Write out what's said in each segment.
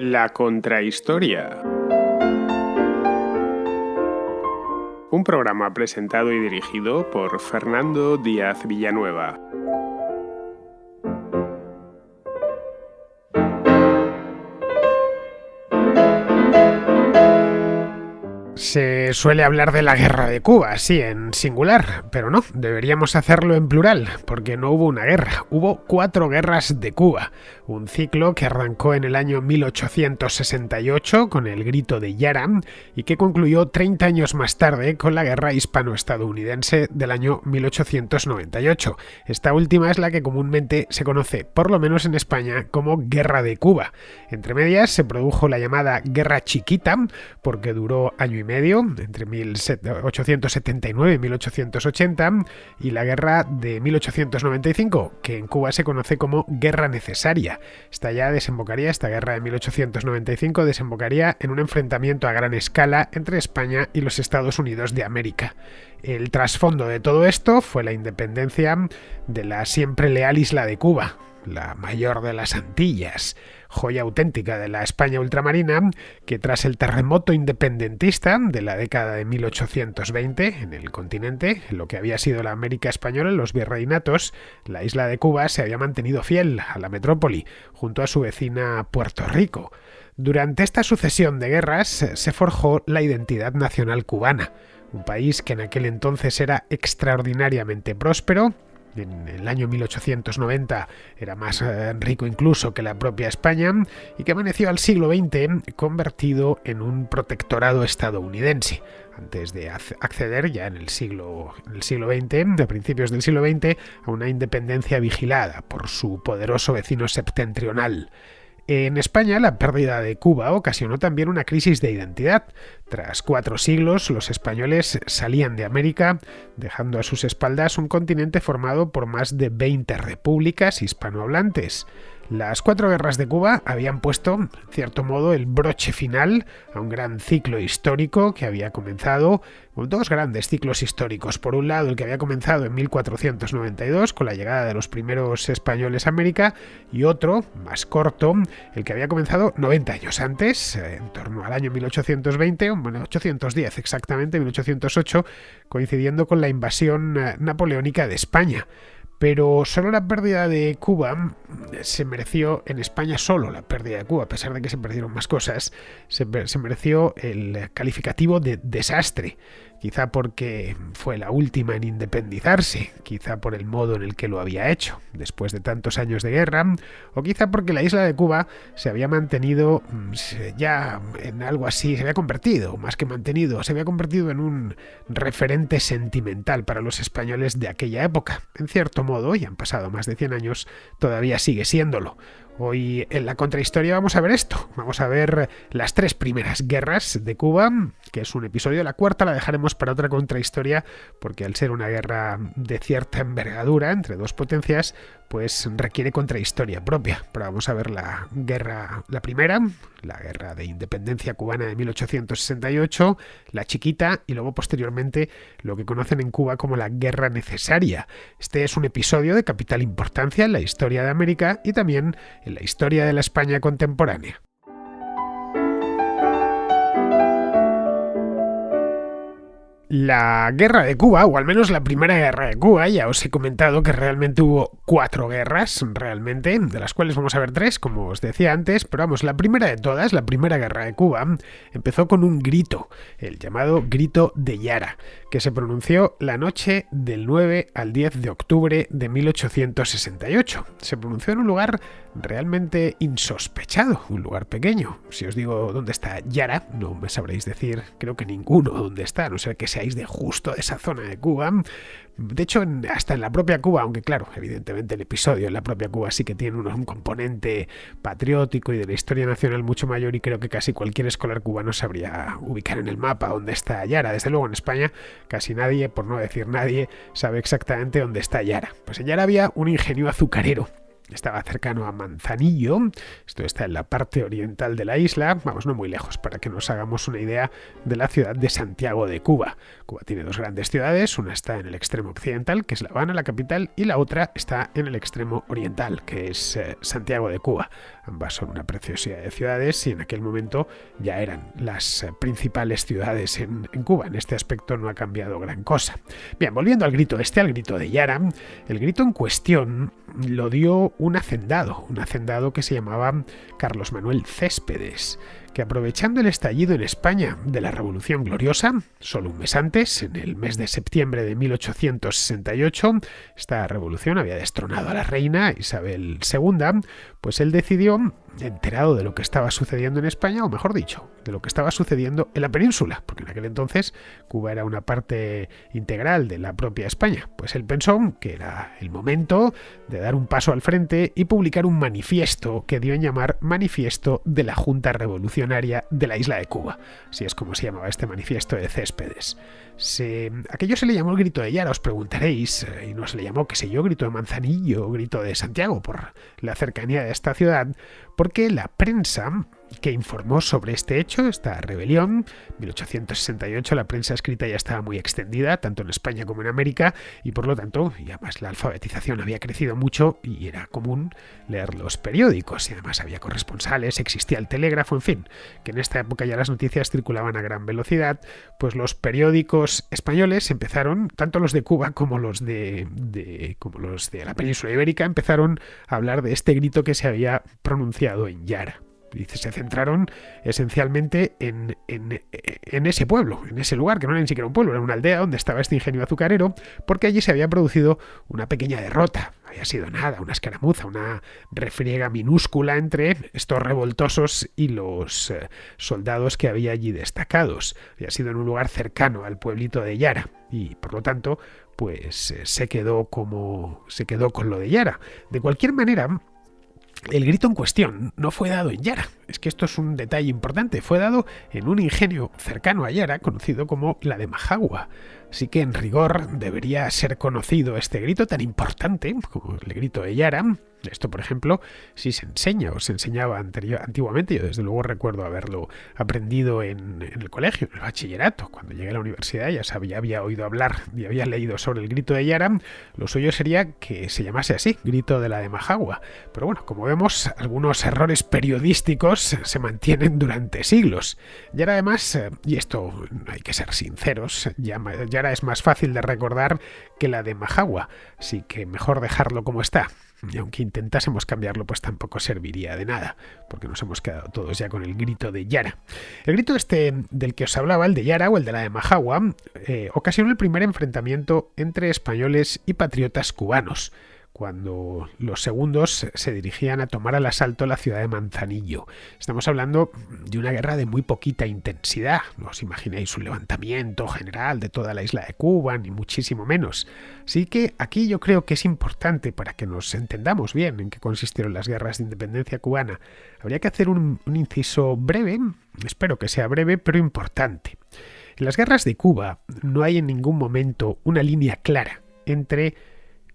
La contrahistoria. Un programa presentado y dirigido por Fernando Díaz Villanueva. Se suele hablar de la guerra de Cuba, sí, en singular, pero no, deberíamos hacerlo en plural, porque no hubo una guerra, hubo 4 guerras de Cuba, un ciclo que arrancó en el año 1868 con el Grito de Yara y que concluyó 30 años más tarde con la guerra hispano-estadounidense del año 1898. Esta última es la que comúnmente se conoce, por lo menos en España, como Guerra de Cuba. Entre medias se produjo la llamada Guerra Chiquita, porque duró año y medio, entre 1879 y 1880, y la guerra de 1895, que en Cuba se conoce como Guerra Necesaria. Esta guerra de 1895 desembocaría en un enfrentamiento a gran escala entre España y los Estados Unidos de América. El trasfondo de todo esto fue la independencia de la siempre leal isla de Cuba, la mayor de las Antillas, joya auténtica de la España ultramarina, que tras el terremoto independentista de la década de 1820 en el continente, en lo que había sido la América española en los virreinatos, la isla de Cuba se había mantenido fiel a la metrópoli, junto a su vecina Puerto Rico. Durante esta sucesión de guerras se forjó la identidad nacional cubana, un país que en aquel entonces era extraordinariamente próspero. En el año 1890 era más rico incluso que la propia España y que amaneció al siglo XX convertido en un protectorado estadounidense, antes de acceder ya en el siglo XX, a principios del siglo XX, a una independencia vigilada por su poderoso vecino septentrional. En España, la pérdida de Cuba ocasionó también una crisis de identidad. Tras 4 siglos, los españoles salían de América, dejando a sus espaldas un continente formado por más de 20 repúblicas hispanohablantes. Las 4 guerras de Cuba habían puesto, en cierto modo, el broche final a un gran ciclo histórico que había comenzado con 2 grandes ciclos históricos. Por un lado, el que había comenzado en 1492 con la llegada de los primeros españoles a América, y otro, más corto, el que había comenzado 90 años antes, en torno al año 1820, 1810 exactamente, 1808, coincidiendo con la invasión napoleónica de España. Pero solo la pérdida de Cuba se mereció, en España solo la pérdida de Cuba, a pesar de que se perdieron más cosas, se mereció el calificativo de desastre. Quizá porque fue la última en independizarse, quizá por el modo en el que lo había hecho, después de tantos años de guerra, o quizá porque la isla de Cuba se había mantenido ya en algo así, se había convertido en un referente sentimental para los españoles de aquella época. En cierto modo, y han pasado más de 100 años, todavía sigue siéndolo. Hoy en la contrahistoria vamos a ver esto. Vamos a ver las 3 primeras guerras de Cuba, que es un episodio. La 4ª la dejaremos para otra contrahistoria, porque al ser una guerra de cierta envergadura entre 2 potencias, pues requiere contrahistoria propia. Pero vamos a ver la primera, la guerra de independencia cubana de 1868, la chiquita, y luego posteriormente lo que conocen en Cuba como la Guerra Necesaria. Este es un episodio de capital importancia en la historia de América y también en la historia de la España contemporánea. La guerra de Cuba, o al menos la primera guerra de Cuba, ya os he comentado que realmente hubo 4 guerras, realmente, de las cuales vamos a ver 3, como os decía antes, pero vamos, la primera de todas, la primera guerra de Cuba, empezó con un grito, el llamado Grito de Yara, que se pronunció la noche del 9 al 10 de octubre de 1868. Se pronunció en un lugar realmente insospechado, un lugar pequeño. Si os digo dónde está Yara, no me sabréis decir, creo que ninguno dónde está, a no ser que seáis de justo de esa zona de Cuba. De hecho, hasta en la propia Cuba, aunque claro, evidentemente el episodio en la propia Cuba sí que tiene un componente patriótico y de la historia nacional mucho mayor, y creo que casi cualquier escolar cubano sabría ubicar en el mapa dónde está Yara. Desde luego en España casi nadie, por no decir nadie, sabe exactamente dónde está Yara. Pues en Yara había un ingenio azucarero. estaba cercano a Manzanillo, esto está en la parte oriental de la isla, vamos, no muy lejos, para que nos hagamos una idea de la ciudad de Santiago de Cuba. Cuba tiene dos grandes ciudades, una está en el extremo occidental, que es La Habana, la capital, y la otra está en el extremo oriental, que es Santiago de Cuba. Ambas son una preciosidad de ciudades y en aquel momento ya eran las principales ciudades en Cuba. En este aspecto no ha cambiado gran cosa. Bien, volviendo al grito al grito de Yara, el grito en cuestión lo dio un hacendado que se llamaba Carlos Manuel Céspedes, que aprovechando el estallido en España de la Revolución Gloriosa, solo un mes antes, en el mes de septiembre de 1868, esta revolución había destronado a la reina Isabel II, pues él decidió, enterado de lo que estaba sucediendo en España, o mejor dicho, de lo que estaba sucediendo en la península, porque en aquel entonces Cuba era una parte integral de la propia España, pues él pensó que era el momento de dar un paso al frente y publicar un manifiesto que dio en llamar Manifiesto de la Junta Revolucionaria de la isla de Cuba. Así es como se llamaba este manifiesto de Céspedes. Aquello se le llamó el grito de Yara, os preguntaréis, y no se le llamó, qué sé yo, grito de Manzanillo, grito de Santiago, por la cercanía de esta ciudad, porque la prensa que informó sobre este hecho, esta rebelión, 1868, la prensa escrita ya estaba muy extendida, tanto en España como en América, y por lo tanto, y además la alfabetización había crecido mucho y era común leer los periódicos, y además había corresponsales, existía el telégrafo, en fin, que en esta época ya las noticias circulaban a gran velocidad, pues los periódicos españoles empezaron, tanto los de Cuba como los de la península ibérica, empezaron a hablar de este grito que se había pronunciado en Yara. Y se centraron esencialmente en ese pueblo, en ese lugar, que no era ni siquiera un pueblo, era una aldea donde estaba este ingenio azucarero, porque allí se había producido una pequeña derrota. Había sido nada, una escaramuza, una refriega minúscula entre estos revoltosos y los soldados que había allí destacados. Había sido en un lugar cercano al pueblito de Yara y, por lo tanto, pues se quedó con lo de Yara. De cualquier manera, el grito en cuestión no fue dado en Yara. Es que esto es un detalle importante. Fue dado en un ingenio cercano a Yara, conocido como la de Majagua. Así que en rigor debería ser conocido este grito tan importante como el grito de Yara. Esto, por ejemplo, sí se enseña o se enseñaba antiguamente. Yo desde luego recuerdo haberlo aprendido en el colegio, en el bachillerato. Cuando llegué a la universidad ya había oído hablar y había leído sobre el grito de Yara. Lo suyo sería que se llamase así, grito de la de Majagua. Pero bueno, como vemos, algunos errores periodísticos se mantienen durante siglos. Yara además, y esto hay que ser sinceros, Yara es más fácil de recordar que la de Majagua. Así que mejor dejarlo como está. Y aunque intentásemos cambiarlo, pues tampoco serviría de nada, porque nos hemos quedado todos ya con el grito de Yara. El grito este del que os hablaba, el de Yara o el de la de Majagua, ocasionó el primer enfrentamiento entre españoles y patriotas cubanos, cuando los segundos se dirigían a tomar al asalto la ciudad de Manzanillo. Estamos hablando de una guerra de muy poquita intensidad. No os imagináis un levantamiento general de toda la isla de Cuba, ni muchísimo menos. Así que aquí yo creo que es importante, para que nos entendamos bien en qué consistieron las guerras de independencia cubana, habría que hacer un inciso breve, espero que sea breve, pero importante. En las guerras de Cuba no hay en ningún momento una línea clara entre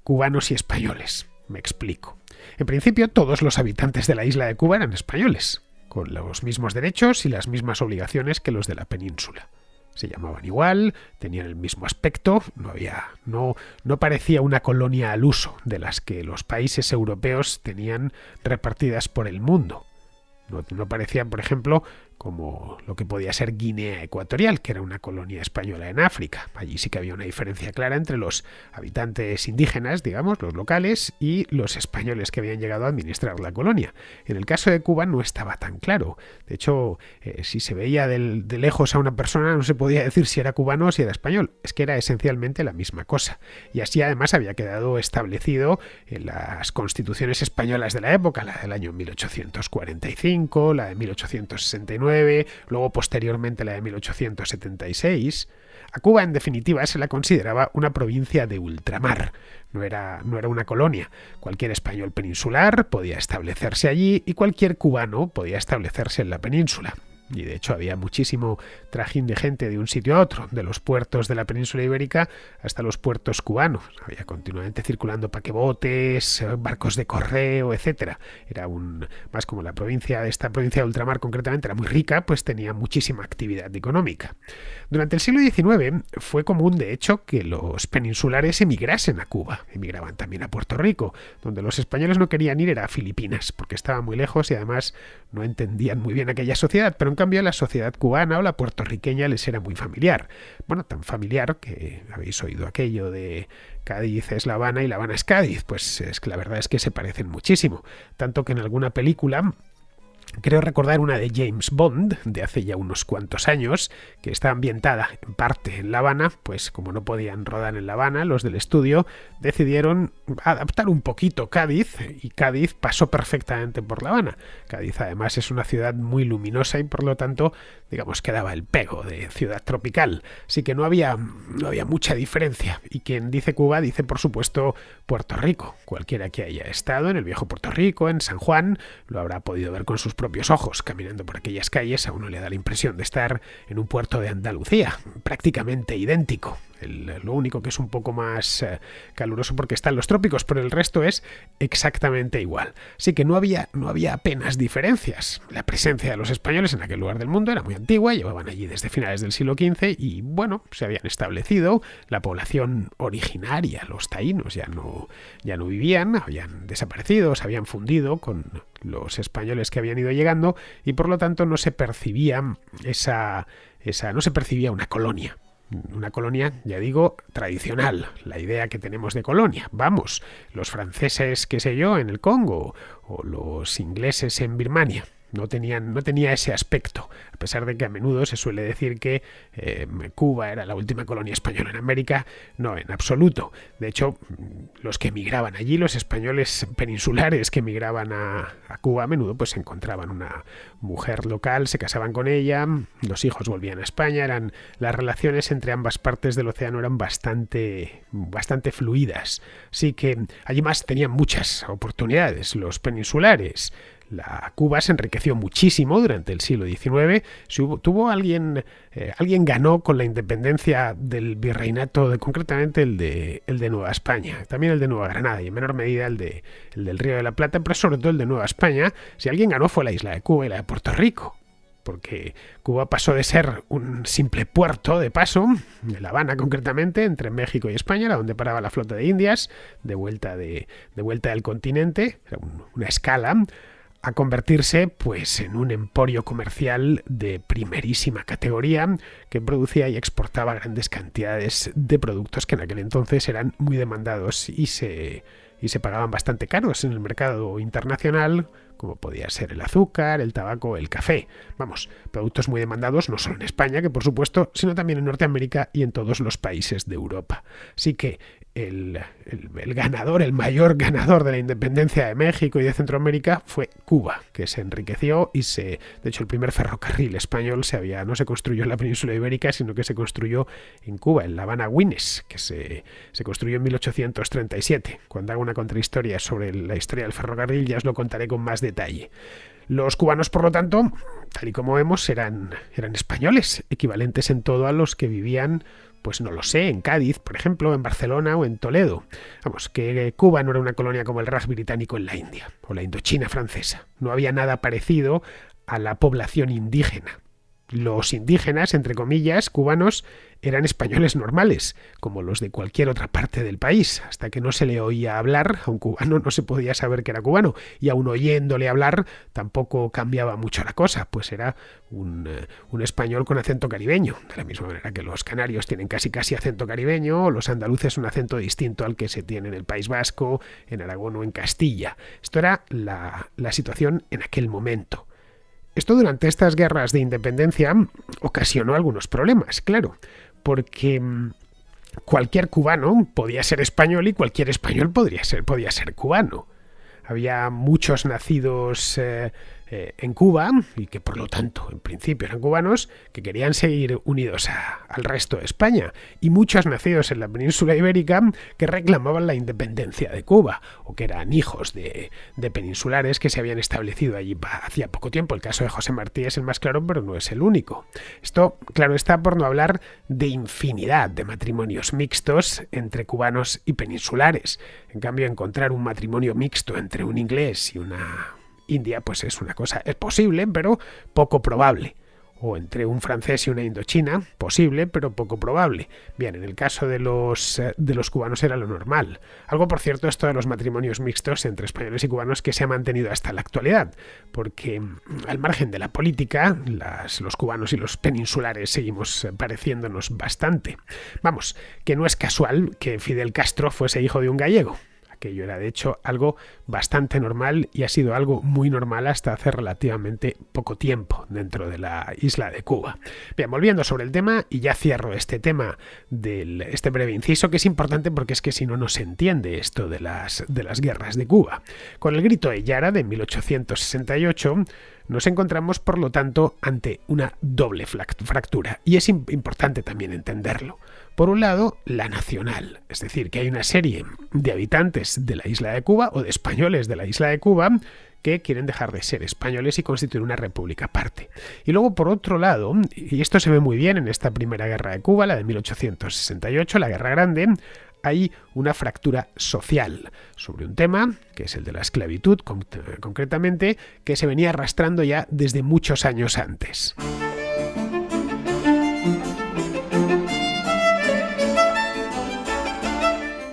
cubanos y españoles. Me explico. En principio, todos los habitantes de la isla de Cuba eran españoles, con los mismos derechos y las mismas obligaciones que los de la península. Se llamaban igual, tenían el mismo aspecto, no parecía una colonia al uso de las que los países europeos tenían repartidas por el mundo. No parecían, por ejemplo, como lo que podía ser Guinea Ecuatorial, que era una colonia española en África. Allí sí que había una diferencia clara entre los habitantes indígenas, digamos, los locales, y los españoles que habían llegado a administrar la colonia. En el caso de Cuba no estaba tan claro. De hecho, si se veía de lejos a una persona, no se podía decir si era cubano o si era español. Es que era esencialmente la misma cosa. Y así además había quedado establecido en las constituciones españolas de la época, la del año 1845, la de 1869, luego posteriormente la de 1876. A Cuba, en definitiva, se la consideraba una provincia de ultramar. No era una colonia. Cualquier español peninsular podía establecerse allí y cualquier cubano podía establecerse en la península. y de hecho había muchísimo trajín de gente de un sitio a otro, de los puertos de la península ibérica hasta los puertos cubanos. Había continuamente circulando paquebotes, barcos de correo, etcétera. Era más como esta provincia de ultramar concretamente era muy rica, pues tenía muchísima actividad económica. Durante el siglo XIX fue común, de hecho, que los peninsulares emigrasen a Cuba. Emigraban también a Puerto Rico. Donde los españoles no querían ir era a Filipinas, porque estaba muy lejos y además no entendían muy bien aquella sociedad, pero en cambio la sociedad cubana o la puertorriqueña les era muy familiar. Bueno, tan familiar que habéis oído aquello de Cádiz es La Habana y La Habana es Cádiz. Pues es que la verdad es que se parecen muchísimo. Tanto que en alguna película, creo recordar una de James Bond, de hace ya unos cuantos años, que está ambientada en parte en La Habana, pues como no podían rodar en La Habana, los del estudio decidieron adaptar un poquito Cádiz, y Cádiz pasó perfectamente por La Habana. Cádiz además es una ciudad muy luminosa y por lo tanto, digamos que daba el pego de ciudad tropical. Así que no había mucha diferencia. Y quien dice Cuba dice por supuesto Puerto Rico. Cualquiera que haya estado en el viejo Puerto Rico, en San Juan, lo habrá podido ver con sus propios ojos. Caminando por aquellas calles a uno le da la impresión de estar en un puerto de Andalucía, prácticamente idéntico. Lo único que es un poco más caluroso porque está en los trópicos, pero el resto es exactamente igual. Así que no había apenas diferencias. La presencia de los españoles en aquel lugar del mundo era muy antigua, llevaban allí desde finales del siglo XV y bueno, se habían establecido. La población originaria, los taínos, ya no vivían, habían desaparecido, se habían fundido con los españoles que habían ido llegando y por lo tanto no se percibía no se percibía una colonia. Una colonia, ya digo, tradicional, la idea que tenemos de colonia. Vamos, los franceses, qué sé yo, en el Congo, o los ingleses en Birmania. No tenía ese aspecto, a pesar de que a menudo se suele decir que Cuba era la última colonia española en América. No, en absoluto. De hecho, los que emigraban allí, los españoles peninsulares que emigraban a Cuba, a menudo pues encontraban una mujer local, se casaban con ella, los hijos volvían a España. Las relaciones entre ambas partes del océano eran bastante fluidas. Así que allí más tenían muchas oportunidades los peninsulares. Cuba se enriqueció muchísimo durante el siglo XIX. Alguien ganó con la independencia del virreinato, concretamente el de Nueva España, también el de Nueva Granada y en menor medida el del Río de la Plata, pero sobre todo el de Nueva España. Si alguien ganó fue la isla de Cuba y la de Puerto Rico, porque Cuba pasó de ser un simple puerto de paso, de La Habana concretamente, entre México y España, era donde paraba la flota de Indias, de vuelta del continente, era una escala, a convertirse pues en un emporio comercial de primerísima categoría que producía y exportaba grandes cantidades de productos que en aquel entonces eran muy demandados y se pagaban bastante caros en el mercado internacional, como podía ser el azúcar, el tabaco, el café. Vamos, productos muy demandados no solo en España, que por supuesto, sino también en Norteamérica y en todos los países de Europa. Así que el mayor ganador de la independencia de México y de Centroamérica fue Cuba, que se enriqueció y de hecho el primer ferrocarril español no se construyó en la península ibérica, sino que se construyó en Cuba, en La Habana-Güines, que se construyó en 1837. Cuando haga una contrahistoria sobre la historia del ferrocarril ya os lo contaré con más detalle. Los cubanos, por lo tanto, tal y como vemos, eran españoles, equivalentes en todo a los que vivían, pues no lo sé, en Cádiz, por ejemplo, en Barcelona o en Toledo. Vamos, que Cuba no era una colonia como el Raj británico en la India o la Indochina francesa. No había nada parecido a la población indígena. Los indígenas, entre comillas, cubanos, eran españoles normales, como los de cualquier otra parte del país. Hasta que no se le oía hablar, a un cubano no se podía saber que era cubano, y aun oyéndole hablar tampoco cambiaba mucho la cosa, pues era un español con acento caribeño, de la misma manera que los canarios tienen casi acento caribeño, o los andaluces un acento distinto al que se tiene en el País Vasco, en Aragón o en Castilla. Esto era la situación en aquel momento. Esto durante estas guerras de independencia ocasionó algunos problemas, claro, porque cualquier cubano podía ser español y cualquier español podía ser cubano. Había muchos nacidos en Cuba y que por lo tanto en principio eran cubanos que querían seguir unidos al resto de España, y muchos nacidos en la península ibérica que reclamaban la independencia de Cuba o que eran hijos de peninsulares que se habían establecido allí hacía poco tiempo. El caso de José Martí es el más claro, pero no es el único. Esto, claro está, por no hablar de infinidad de matrimonios mixtos entre cubanos y peninsulares. En cambio, encontrar un matrimonio mixto entre un inglés y una india, pues es una cosa, es posible, pero poco probable. O entre un francés y una indochina, posible, pero poco probable. Bien, en el caso de los cubanos era lo normal. Algo, por cierto, esto de los matrimonios mixtos entre españoles y cubanos que se ha mantenido hasta la actualidad, porque al margen de la política, los cubanos y los peninsulares seguimos pareciéndonos bastante. Vamos, que no es casual que Fidel Castro fuese hijo de un gallego. Aquello era de hecho algo bastante normal y ha sido algo muy normal hasta hace relativamente poco tiempo dentro de la isla de Cuba. Bien, volviendo sobre el tema, y ya cierro este tema este breve inciso, que es importante porque es que si no, no se entiende esto de las guerras de Cuba. Con el Grito de Yara de 1868 nos encontramos, por lo tanto, ante una doble fractura, y es importante también entenderlo. Por un lado, la nacional, es decir, que hay una serie de habitantes de la isla de Cuba o de españoles de la isla de Cuba que quieren dejar de ser españoles y constituir una república aparte. Y luego, por otro lado, y esto se ve muy bien en esta primera guerra de Cuba, la de 1868, la Guerra Grande, hay una fractura social sobre un tema, que es el de la esclavitud concretamente, que se venía arrastrando ya desde muchos años antes.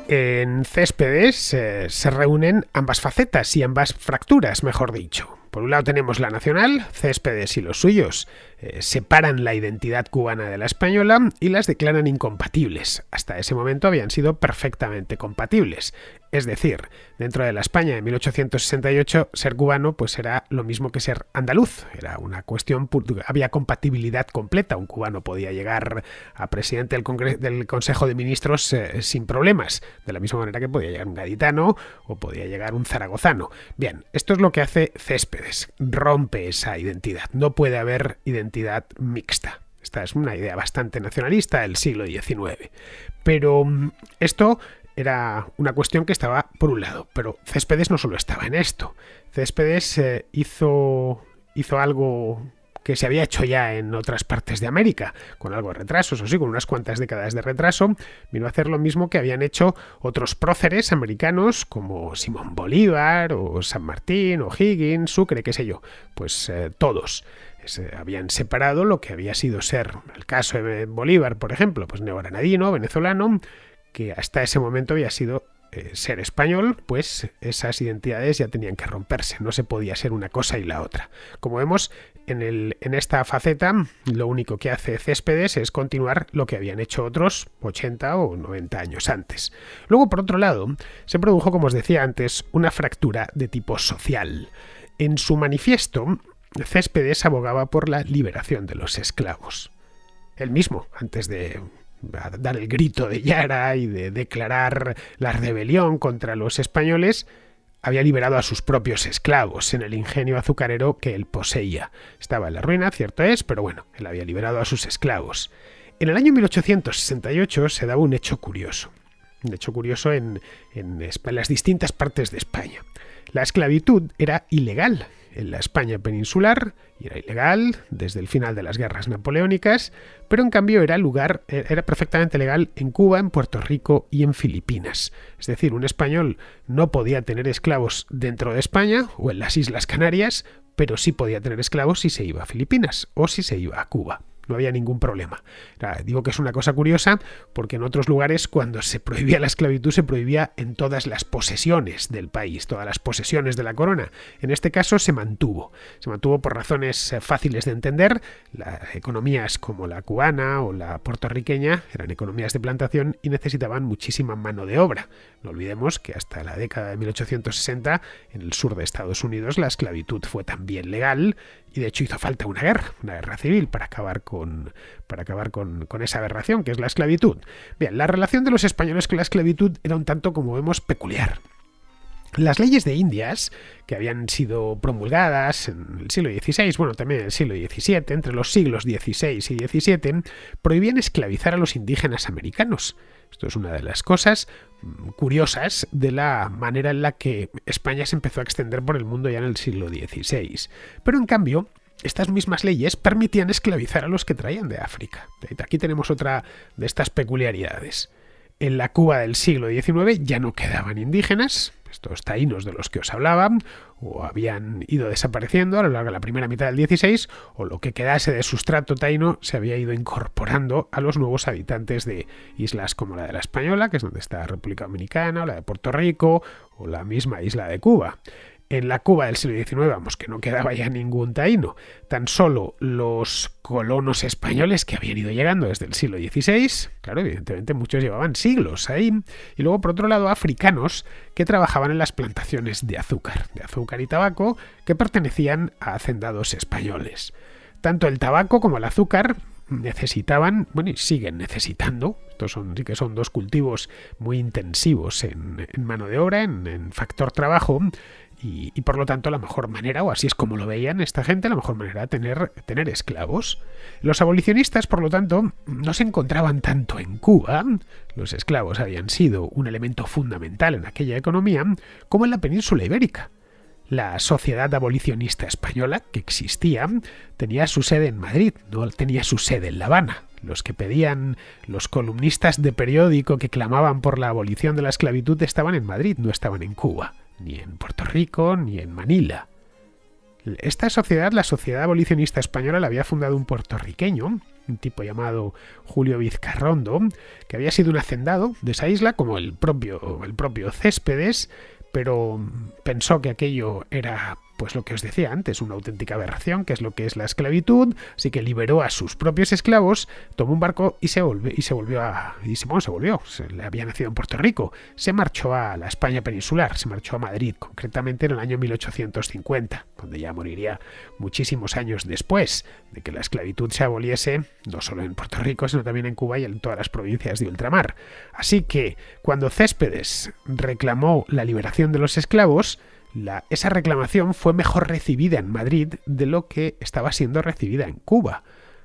En Céspedes se reúnen ambas facetas y ambas fracturas, mejor dicho. Por un lado tenemos la nacional, Céspedes y los suyos separan la identidad cubana de la española y las declaran incompatibles. Hasta ese momento habían sido perfectamente compatibles. Es decir, dentro de la España de 1868, ser cubano pues era lo mismo que ser andaluz. Era una cuestión, había compatibilidad completa. Un cubano podía llegar a presidente del Consejo de Ministros sin problemas, de la misma manera que podía llegar un gaditano o podía llegar un zaragozano. Bien, esto es lo que hace Céspedes, rompe esa identidad. No puede haber identidad mixta. Esta es una idea bastante nacionalista del siglo XIX. Pero esto era una cuestión que estaba por un lado, pero Céspedes no solo estaba en esto. Céspedes hizo algo que se había hecho ya en otras partes de América, con algo de retraso, eso sí, con unas cuantas décadas de retraso. Vino a hacer lo mismo que habían hecho otros próceres americanos como Simón Bolívar o San Martín o Higgins, Sucre, qué sé yo, pues todos. Habían separado lo que había sido ser, el caso de Bolívar, por ejemplo, pues neogranadino, venezolano, que hasta ese momento había sido ser español, pues esas identidades ya tenían que romperse, no se podía ser una cosa y la otra. Como vemos, en esta faceta, lo único que hace Céspedes es continuar lo que habían hecho otros 80 o 90 años antes. Luego, por otro lado, se produjo, como os decía antes, una fractura de tipo social. En su manifiesto, Céspedes abogaba por la liberación de los esclavos. Él mismo, antes de dar el grito de Yara y de declarar la rebelión contra los españoles, había liberado a sus propios esclavos en el ingenio azucarero que él poseía. Estaba en la ruina, cierto es, pero bueno, él había liberado a sus esclavos. En el año 1868 se daba un hecho curioso en las distintas partes de España. La esclavitud era ilegal en la España peninsular y era ilegal desde el final de las guerras napoleónicas, pero en cambio era perfectamente legal en Cuba, en Puerto Rico y en Filipinas. Es decir, un español no podía tener esclavos dentro de España o en las Islas Canarias, pero sí podía tener esclavos si se iba a Filipinas o si se iba a Cuba. No había ningún problema. Digo que es una cosa curiosa porque en otros lugares, cuando se prohibía la esclavitud, se prohibía en todas las posesiones del país, todas las posesiones de la corona. En este caso se mantuvo. Se mantuvo por razones fáciles de entender. Las economías como la cubana o la puertorriqueña eran economías de plantación y necesitaban muchísima mano de obra. No olvidemos que hasta la década de 1860, en el sur de Estados Unidos, la esclavitud fue también legal y de hecho hizo falta una guerra civil para acabar con esa aberración que es la esclavitud. Bien, la relación de los españoles con la esclavitud era un tanto, como vemos, peculiar. Las leyes de Indias, que habían sido promulgadas en el siglo XVI, bueno, también en el siglo XVII, entre los siglos XVI y XVII, prohibían esclavizar a los indígenas americanos. Esto es una de las cosas curiosas de la manera en la que España se empezó a extender por el mundo ya en el siglo XVI. Pero en cambio, estas mismas leyes permitían esclavizar a los que traían de África. Aquí tenemos otra de estas peculiaridades. En la Cuba del siglo XIX ya no quedaban indígenas, estos taínos de los que os hablaba, o habían ido desapareciendo a lo largo de la primera mitad del XVI, o lo que quedase de sustrato taíno se había ido incorporando a los nuevos habitantes de islas como la de la Española, que es donde está la República Dominicana, o la de Puerto Rico, o la misma isla de Cuba. En la Cuba del siglo XIX, vamos, que no quedaba ya ningún taíno, tan solo los colonos españoles que habían ido llegando desde el siglo XVI, claro, evidentemente muchos llevaban siglos ahí, y luego por otro lado africanos que trabajaban en las plantaciones de azúcar y tabaco, que pertenecían a hacendados españoles. Tanto el tabaco como el azúcar necesitaban, bueno, y siguen necesitando, sí que son dos cultivos muy intensivos en mano de obra, en factor trabajo, y por lo tanto la mejor manera, o así es como lo veían esta gente, la mejor manera era tener esclavos. Los abolicionistas, por lo tanto, no se encontraban tanto en Cuba, los esclavos habían sido un elemento fundamental en aquella economía, como en la península ibérica. La Sociedad Abolicionista Española, que existía, tenía su sede en Madrid, no tenía su sede en La Habana. Los que pedían, los columnistas de periódico que clamaban por la abolición de la esclavitud estaban en Madrid, no estaban en Cuba, ni en Puerto Rico, ni en Manila. Esta sociedad, la Sociedad Abolicionista Española, la había fundado un puertorriqueño, un tipo llamado Julio Vizcarrondo, que había sido un hacendado de esa isla, como el propio Céspedes, pero pensó que aquello era, pues lo que os decía antes, una auténtica aberración, que es lo que es la esclavitud, así que liberó a sus propios esclavos, tomó un barco y se le había nacido en Puerto Rico, se marchó a la España peninsular, se marchó a Madrid, concretamente en el año 1850, donde ya moriría muchísimos años después de que la esclavitud se aboliese, no solo en Puerto Rico, sino también en Cuba y en todas las provincias de ultramar. Así que, cuando Céspedes reclamó la liberación de los esclavos, esa reclamación fue mejor recibida en Madrid de lo que estaba siendo recibida en Cuba.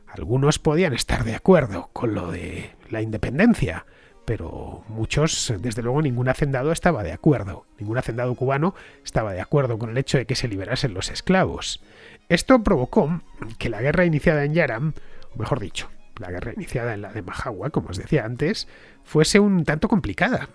Algunos podían estar de acuerdo con lo de la independencia, pero muchos, desde luego, ningún hacendado estaba de acuerdo. Ningún hacendado cubano estaba de acuerdo con el hecho de que se liberasen los esclavos. Esto provocó que la guerra iniciada en Yaram, o mejor dicho, la guerra iniciada en la de Majagua, como os decía antes, fuese un tanto complicada.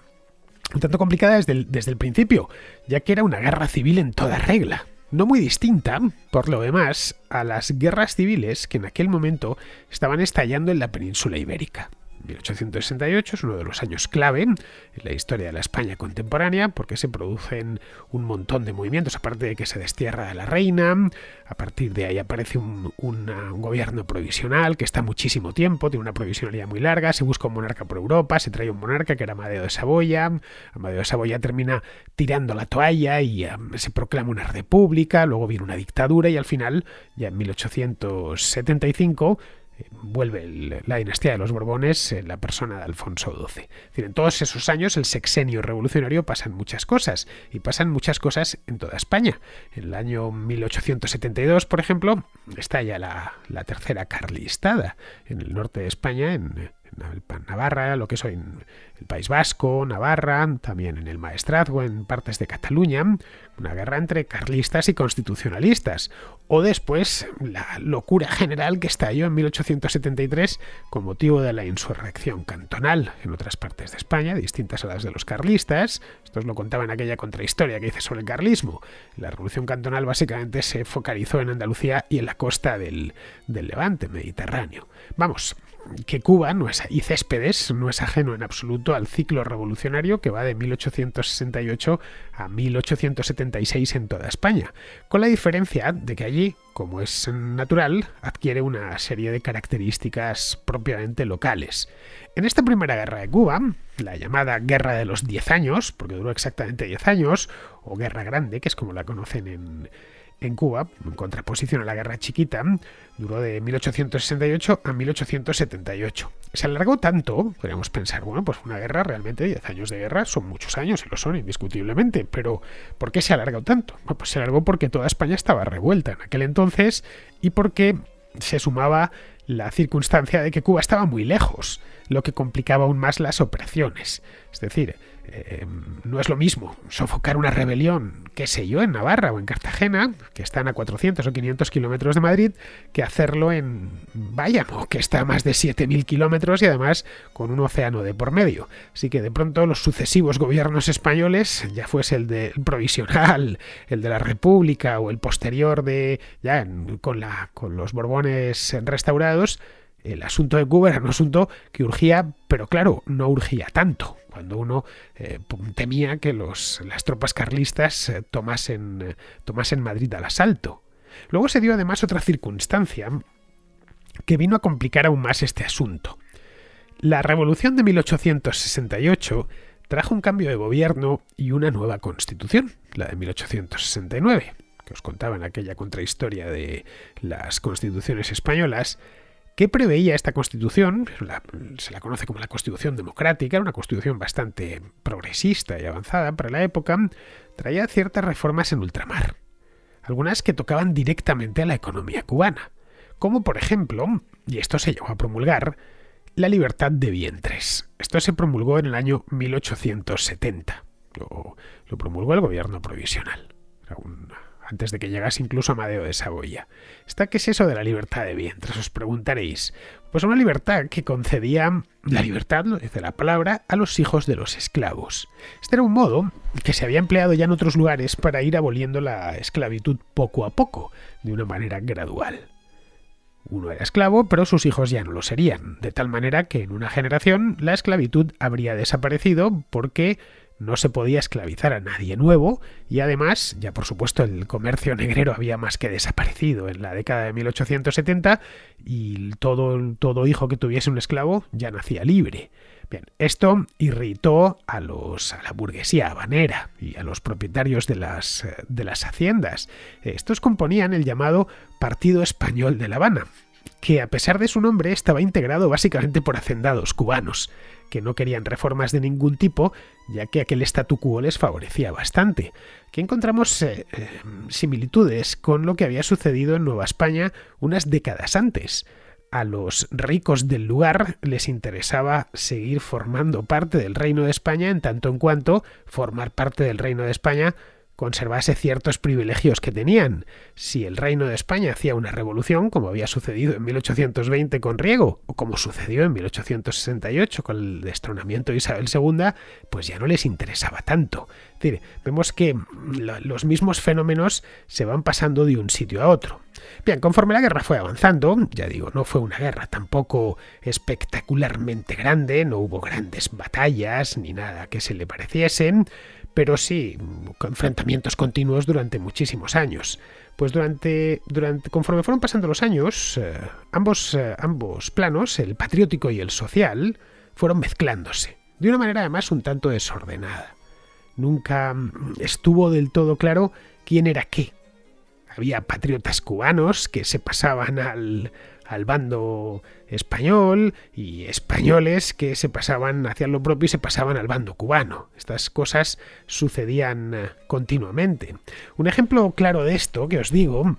Un tanto complicada desde el principio, ya que era una guerra civil en toda regla. No muy distinta, por lo demás, a las guerras civiles que en aquel momento estaban estallando en la península ibérica. 1868 es uno de los años clave en la historia de la España contemporánea, porque se producen un montón de movimientos, aparte de que se destierra a la reina, a partir de ahí aparece un gobierno provisional que está muchísimo tiempo, tiene una provisionalidad muy larga, se busca un monarca por Europa, se trae un monarca que era Amadeo de Saboya, Amadeo de Saboya termina tirando la toalla y se proclama una república, luego viene una dictadura y al final, ya en 1875, vuelve la dinastía de los Borbones en la persona de Alfonso XII. Es decir, en todos esos años, el sexenio revolucionario, pasan muchas cosas, y pasan muchas cosas en toda España. En el año 1872, por ejemplo, estalla la tercera carlistada en el norte de España, en Navarra, lo que es hoy el País Vasco, Navarra, también en el Maestrazgo, en partes de Cataluña, una guerra entre carlistas y constitucionalistas. O después la locura general que estalló en 1873 con motivo de la insurrección cantonal en otras partes de España, distintas a las de los carlistas. Esto os lo contaba en aquella contrahistoria que hice sobre el carlismo. La revolución cantonal básicamente se focalizó en Andalucía y en la costa del Levante mediterráneo. Vamos, que Cuba y Céspedes no es ajeno en absoluto al ciclo revolucionario que va de 1868 a 1876 en toda España, con la diferencia de que allí, como es natural, adquiere una serie de características propiamente locales. En esta primera guerra de Cuba, la llamada Guerra de los 10 años, porque duró exactamente 10 años, o Guerra Grande, que es como la conocen en Cuba, en contraposición a la Guerra Chiquita, duró de 1868 a 1878. Se alargó tanto, podríamos pensar, bueno, pues una guerra, realmente 10 años de guerra son muchos años, y lo son indiscutiblemente, pero ¿por qué se ha alargado tanto? Bueno, pues se alargó porque toda España estaba revuelta en aquel entonces y porque se sumaba la circunstancia de que Cuba estaba muy lejos, lo que complicaba aún más las operaciones. Es decir, no es lo mismo sofocar una rebelión, qué sé yo, en Navarra o en Cartagena, que están a 400 o 500 kilómetros de Madrid, que hacerlo en Bayamo, que está a más de 7.000 kilómetros y además con un océano de por medio. Así que de pronto los sucesivos gobiernos españoles, ya fuese el provisional, el de la República o el posterior con los Borbones restaurados, el asunto de Cuba era un asunto que urgía, pero claro, no urgía tanto. Cuando uno temía que las tropas carlistas tomasen Madrid al asalto. Luego se dio además otra circunstancia que vino a complicar aún más este asunto. La Revolución de 1868 trajo un cambio de gobierno y una nueva constitución, la de 1869, que os contaba en aquella contrahistoria de las constituciones españolas. ¿Qué preveía esta Constitución? Se la conoce como la Constitución Democrática, era una constitución bastante progresista y avanzada para la época. Traía ciertas reformas en ultramar, algunas que tocaban directamente a la economía cubana, como por ejemplo, y esto se llegó a promulgar, la libertad de vientres. Esto se promulgó en el año 1870. Lo promulgó el gobierno provisional. Era antes de que llegase incluso Amadeo de Saboya. ¿Qué es eso de la libertad de vientres? Os preguntaréis. Pues una libertad que concedía la libertad, lo dice la palabra, a los hijos de los esclavos. Este era un modo que se había empleado ya en otros lugares para ir aboliendo la esclavitud poco a poco, de una manera gradual. Uno era esclavo, pero sus hijos ya no lo serían, de tal manera que en una generación la esclavitud habría desaparecido porque no se podía esclavizar a nadie nuevo y además, ya por supuesto, el comercio negrero había más que desaparecido en la década de 1870 y todo hijo que tuviese un esclavo ya nacía libre. Bien, esto irritó a la burguesía habanera y a los propietarios de las haciendas. Estos componían el llamado Partido Español de La Habana, que a pesar de su nombre estaba integrado básicamente por hacendados cubanos, que no querían reformas de ningún tipo, ya que aquel statu quo les favorecía bastante. Aquí encontramos similitudes con lo que había sucedido en Nueva España unas décadas antes. A los ricos del lugar les interesaba seguir formando parte del Reino de España en tanto en cuanto formar parte del Reino de España conservase ciertos privilegios que tenían. Si el Reino de España hacía una revolución, como había sucedido en 1820 con Riego, o como sucedió en 1868 con el destronamiento de Isabel II, pues ya no les interesaba tanto. Es decir, vemos que los mismos fenómenos se van pasando de un sitio a otro. Bien, conforme la guerra fue avanzando, ya digo, no fue una guerra tampoco espectacularmente grande, no hubo grandes batallas ni nada que se le pareciesen, pero sí enfrentamientos continuos durante muchísimos años. Pues conforme fueron pasando los años, ambos planos, el patriótico y el social, fueron mezclándose, de una manera además un tanto desordenada. Nunca estuvo del todo claro quién era qué. Había patriotas cubanos que se pasaban al bando español y españoles que hacían lo propio y se pasaban al bando cubano. Estas cosas sucedían continuamente. Un ejemplo claro de esto que os digo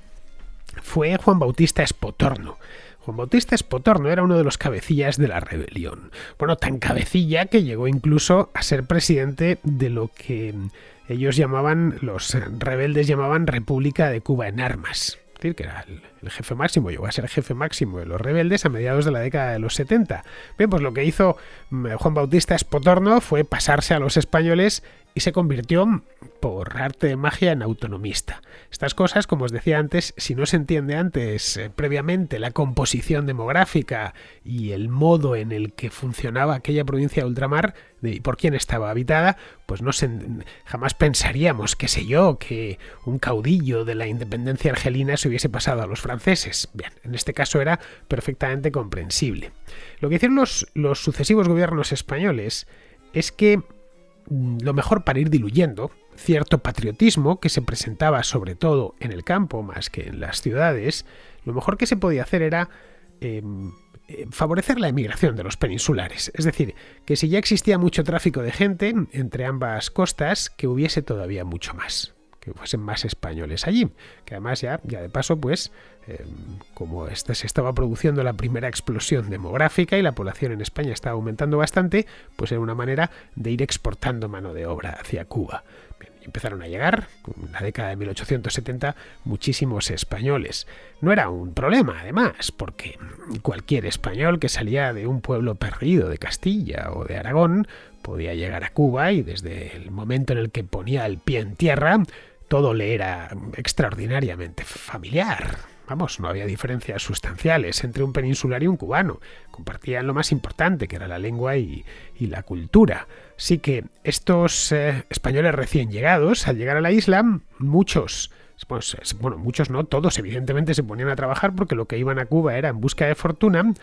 fue Juan Bautista Espotorno. Juan Bautista Espotorno era uno de los cabecillas de la rebelión. Bueno, tan cabecilla que llegó incluso a ser presidente de lo que los rebeldes llamaban República de Cuba en Armas. Es decir, que era el jefe máximo, llegó a ser jefe máximo de los rebeldes a mediados de la década de los 70. Bien, pues lo que hizo Juan Bautista Espotorno fue pasarse a los españoles y se convirtió, por arte de magia, en autonomista. Estas cosas, como os decía antes, si no se entiende antes, previamente, la composición demográfica y el modo en el que funcionaba aquella provincia de ultramar y por quién estaba habitada, pues jamás pensaríamos, qué sé yo, que un caudillo de la independencia argelina se hubiese pasado a los franceses. Bien, en este caso era perfectamente comprensible. Lo que hicieron los sucesivos gobiernos españoles es que lo mejor para ir diluyendo cierto patriotismo que se presentaba sobre todo en el campo más que en las ciudades, lo mejor que se podía hacer era favorecer la emigración de los peninsulares. Es decir, que si ya existía mucho tráfico de gente entre ambas costas, que hubiese todavía mucho más, que fuesen más españoles allí, que además ya de paso, pues, como se estaba produciendo la primera explosión demográfica y la población en España estaba aumentando bastante, pues era una manera de ir exportando mano de obra hacia Cuba. Bien, empezaron a llegar, en la década de 1870, muchísimos españoles. No era un problema, además, porque cualquier español que salía de un pueblo perdido de Castilla o de Aragón podía llegar a Cuba y desde el momento en el que ponía el pie en tierra, todo le era extraordinariamente familiar. Vamos, no había diferencias sustanciales entre un peninsular y un cubano. Compartían lo más importante, que era la lengua y la cultura. Así que estos españoles recién llegados, al llegar a la isla, muchos no, todos evidentemente se ponían a trabajar porque lo que iban a Cuba era en busca de fortuna,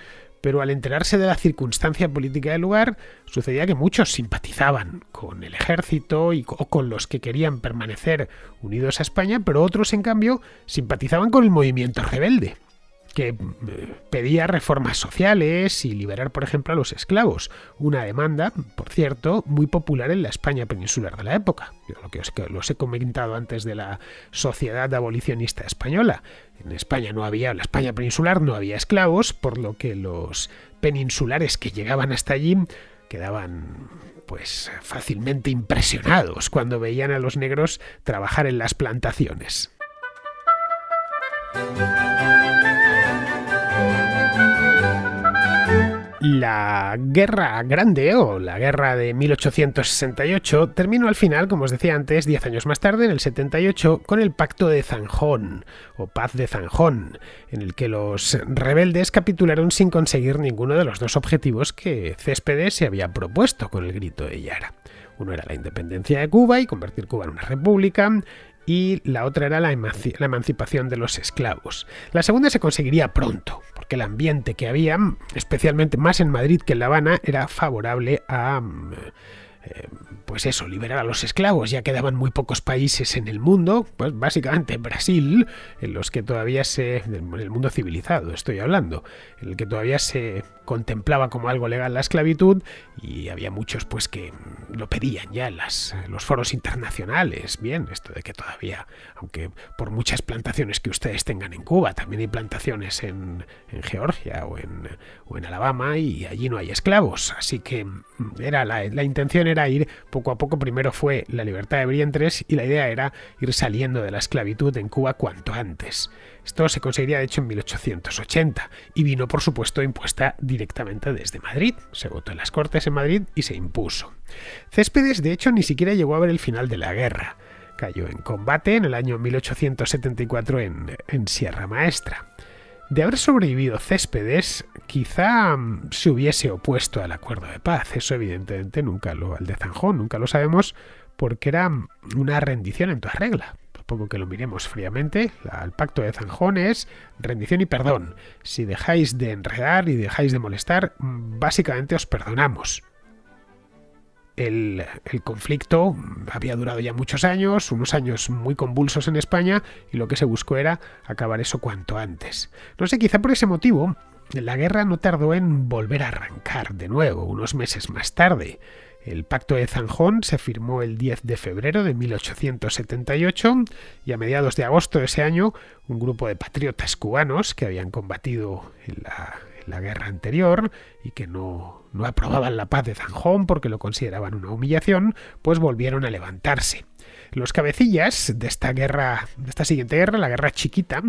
pero al enterarse de la circunstancia política del lugar, sucedía que muchos simpatizaban con el ejército o con los que querían permanecer unidos a España, pero otros, en cambio, simpatizaban con el movimiento rebelde, que pedía reformas sociales y liberar, por ejemplo, a los esclavos. Una demanda, por cierto, muy popular en la España peninsular de la época. Yo los he comentado antes de la Sociedad Abolicionista Española. En la España peninsular no había esclavos, por lo que los peninsulares que llegaban hasta allí quedaban pues fácilmente impresionados cuando veían a los negros trabajar en las plantaciones. La Guerra Grande o la Guerra de 1868 terminó al final, como os decía antes, 10 años más tarde, en el 78, con el Pacto de Zanjón o Paz de Zanjón, en el que los rebeldes capitularon sin conseguir ninguno de los dos objetivos que Céspedes se había propuesto con el Grito de Yara. Uno era la independencia de Cuba y convertir Cuba en una república, y la otra era la emancipación de los esclavos. La segunda se conseguiría pronto, porque el ambiente que había, especialmente más en Madrid que en La Habana, era favorable a liberar a los esclavos. Ya quedaban muy pocos países en el mundo, pues básicamente Brasil, en los que todavía en el mundo civilizado estoy hablando, en el que todavía se contemplaba como algo legal la esclavitud, y había muchos pues que lo pedían ya en los foros internacionales. Bien, esto de que todavía, aunque por muchas plantaciones que ustedes tengan en Cuba, también hay plantaciones en Georgia o en Alabama, y allí no hay esclavos. Así que la intención era ir poco a poco. Primero fue la libertad de vientres y la idea era ir saliendo de la esclavitud en Cuba cuanto antes. Esto se conseguiría de hecho en 1880 y vino, por supuesto, impuesta directamente desde Madrid. Se votó en las Cortes en Madrid y se impuso. Céspedes, de hecho, ni siquiera llegó a ver el final de la guerra. Cayó en combate en el año 1874 en Sierra Maestra. De haber sobrevivido Céspedes, quizá se hubiese opuesto al acuerdo de paz. Eso evidentemente al de Zanjón, nunca lo sabemos, porque era una rendición en toda regla. Poco que lo miremos fríamente, el pacto de Zanjón es rendición y perdón. Si dejáis de enredar y dejáis de molestar, básicamente os perdonamos. El conflicto había durado ya muchos años, unos años muy convulsos en España, y lo que se buscó era acabar eso cuanto antes. No sé, quizá por ese motivo, la guerra no tardó en volver a arrancar de nuevo, unos meses más tarde. El Pacto de Zanjón se firmó el 10 de febrero de 1878 y a mediados de agosto de ese año un grupo de patriotas cubanos que habían combatido en la guerra anterior y que no aprobaban la paz de Zanjón porque lo consideraban una humillación, pues volvieron a levantarse. Los cabecillas de esta siguiente guerra, la Guerra Chiquita,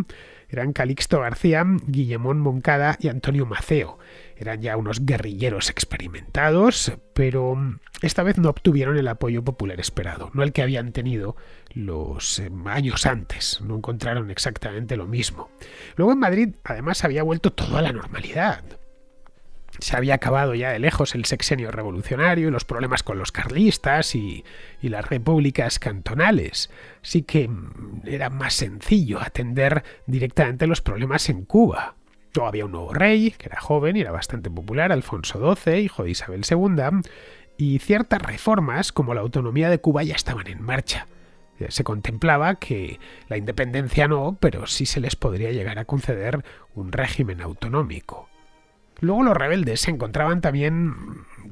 eran Calixto García, Guillemón Moncada y Antonio Maceo. Eran ya unos guerrilleros experimentados, pero esta vez no obtuvieron el apoyo popular esperado, no el que habían tenido los años antes. No encontraron exactamente lo mismo. Luego en Madrid, además, había vuelto todo a la normalidad. Se había acabado ya de lejos el sexenio revolucionario y los problemas con los carlistas y las repúblicas cantonales. Así que era más sencillo atender directamente los problemas en Cuba. Había un nuevo rey, que era joven y era bastante popular, Alfonso XII, hijo de Isabel II, y ciertas reformas como la autonomía de Cuba ya estaban en marcha. Se contemplaba que la independencia no, pero sí se les podría llegar a conceder un régimen autonómico. Luego los rebeldes se encontraban también